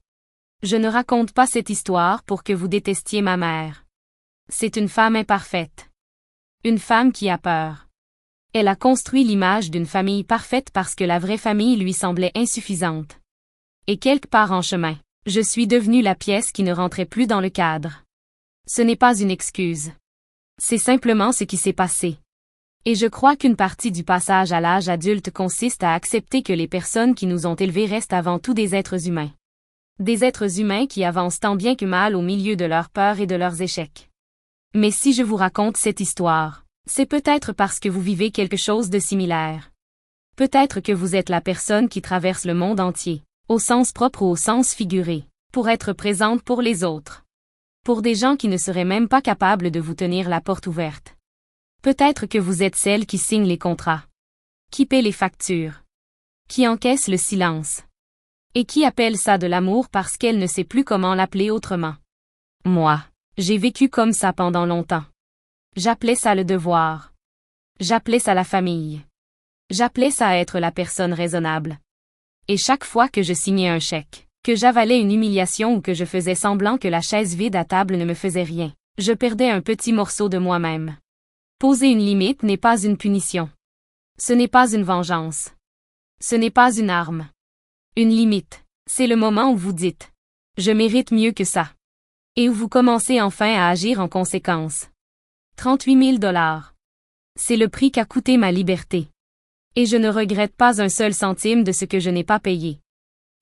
Je ne raconte pas cette histoire pour que vous détestiez ma mère. C'est une femme imparfaite. Une femme qui a peur. Elle a construit l'image d'une famille parfaite parce que la vraie famille lui semblait insuffisante. Et quelque part en chemin, je suis devenue la pièce qui ne rentrait plus dans le cadre. Ce n'est pas une excuse. C'est simplement ce qui s'est passé. Et je crois qu'une partie du passage à l'âge adulte consiste à accepter que les personnes qui nous ont élevés restent avant tout des êtres humains. Des êtres humains qui avancent tant bien que mal au milieu de leurs peurs et de leurs échecs. Mais si je vous raconte cette histoire, c'est peut-être parce que vous vivez quelque chose de similaire. Peut-être que vous êtes la personne qui traverse le monde entier, au sens propre ou au sens figuré, pour être présente pour les autres. Pour des gens qui ne seraient même pas capables de vous tenir la porte ouverte. Peut-être que vous êtes celle qui signe les contrats, qui paie les factures, qui encaisse le silence, et qui appelle ça de l'amour parce qu'elle ne sait plus comment l'appeler autrement. Moi, j'ai vécu comme ça pendant longtemps. J'appelais ça le devoir. J'appelais ça la famille. J'appelais ça être la personne raisonnable. Et chaque fois que je signais un chèque, que j'avalais une humiliation ou que je faisais semblant que la chaise vide à table ne me faisait rien, je perdais un petit morceau de moi-même. Poser une limite n'est pas une punition. Ce n'est pas une vengeance. Ce n'est pas une arme. Une limite, c'est le moment où vous dites « Je mérite mieux que ça » et où vous commencez enfin à agir en conséquence. 38 000 $. C'est le prix qu'a coûté ma liberté. Et je ne regrette pas un seul centime de ce que je n'ai pas payé.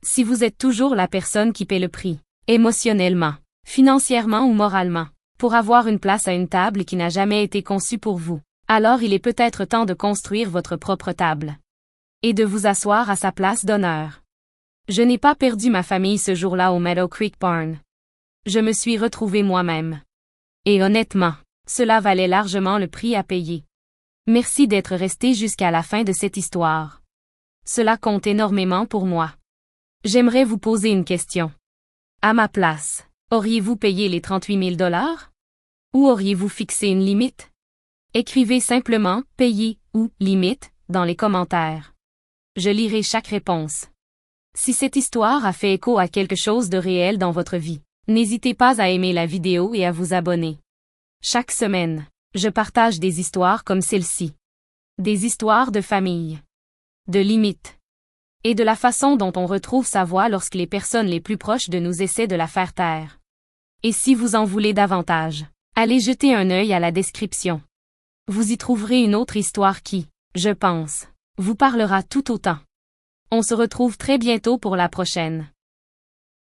Si vous êtes toujours la personne qui paie le prix, émotionnellement, financièrement ou moralement, pour avoir une place à une table qui n'a jamais été conçue pour vous, alors il est peut-être temps de construire votre propre table. Et de vous asseoir à sa place d'honneur. Je n'ai pas perdu ma famille ce jour-là au Meadow Creek Barn. Je me suis retrouvée moi-même. Et honnêtement, cela valait largement le prix à payer. Merci d'être resté jusqu'à la fin de cette histoire. Cela compte énormément pour moi. J'aimerais vous poser une question. À ma place, auriez-vous payé les 38 000 $? Ou auriez-vous fixé une limite? Écrivez simplement « payer » ou « limite » dans les commentaires. Je lirai chaque réponse. Si cette histoire a fait écho à quelque chose de réel dans votre vie, n'hésitez pas à aimer la vidéo et à vous abonner. Chaque semaine, je partage des histoires comme celle-ci. Des histoires de famille. De limites. Et de la façon dont on retrouve sa voix lorsque les personnes les plus proches de nous essaient de la faire taire. Et si vous en voulez davantage, allez jeter un œil à la description. Vous y trouverez une autre histoire qui, je pense, vous parlera tout autant. On se retrouve très bientôt pour la prochaine.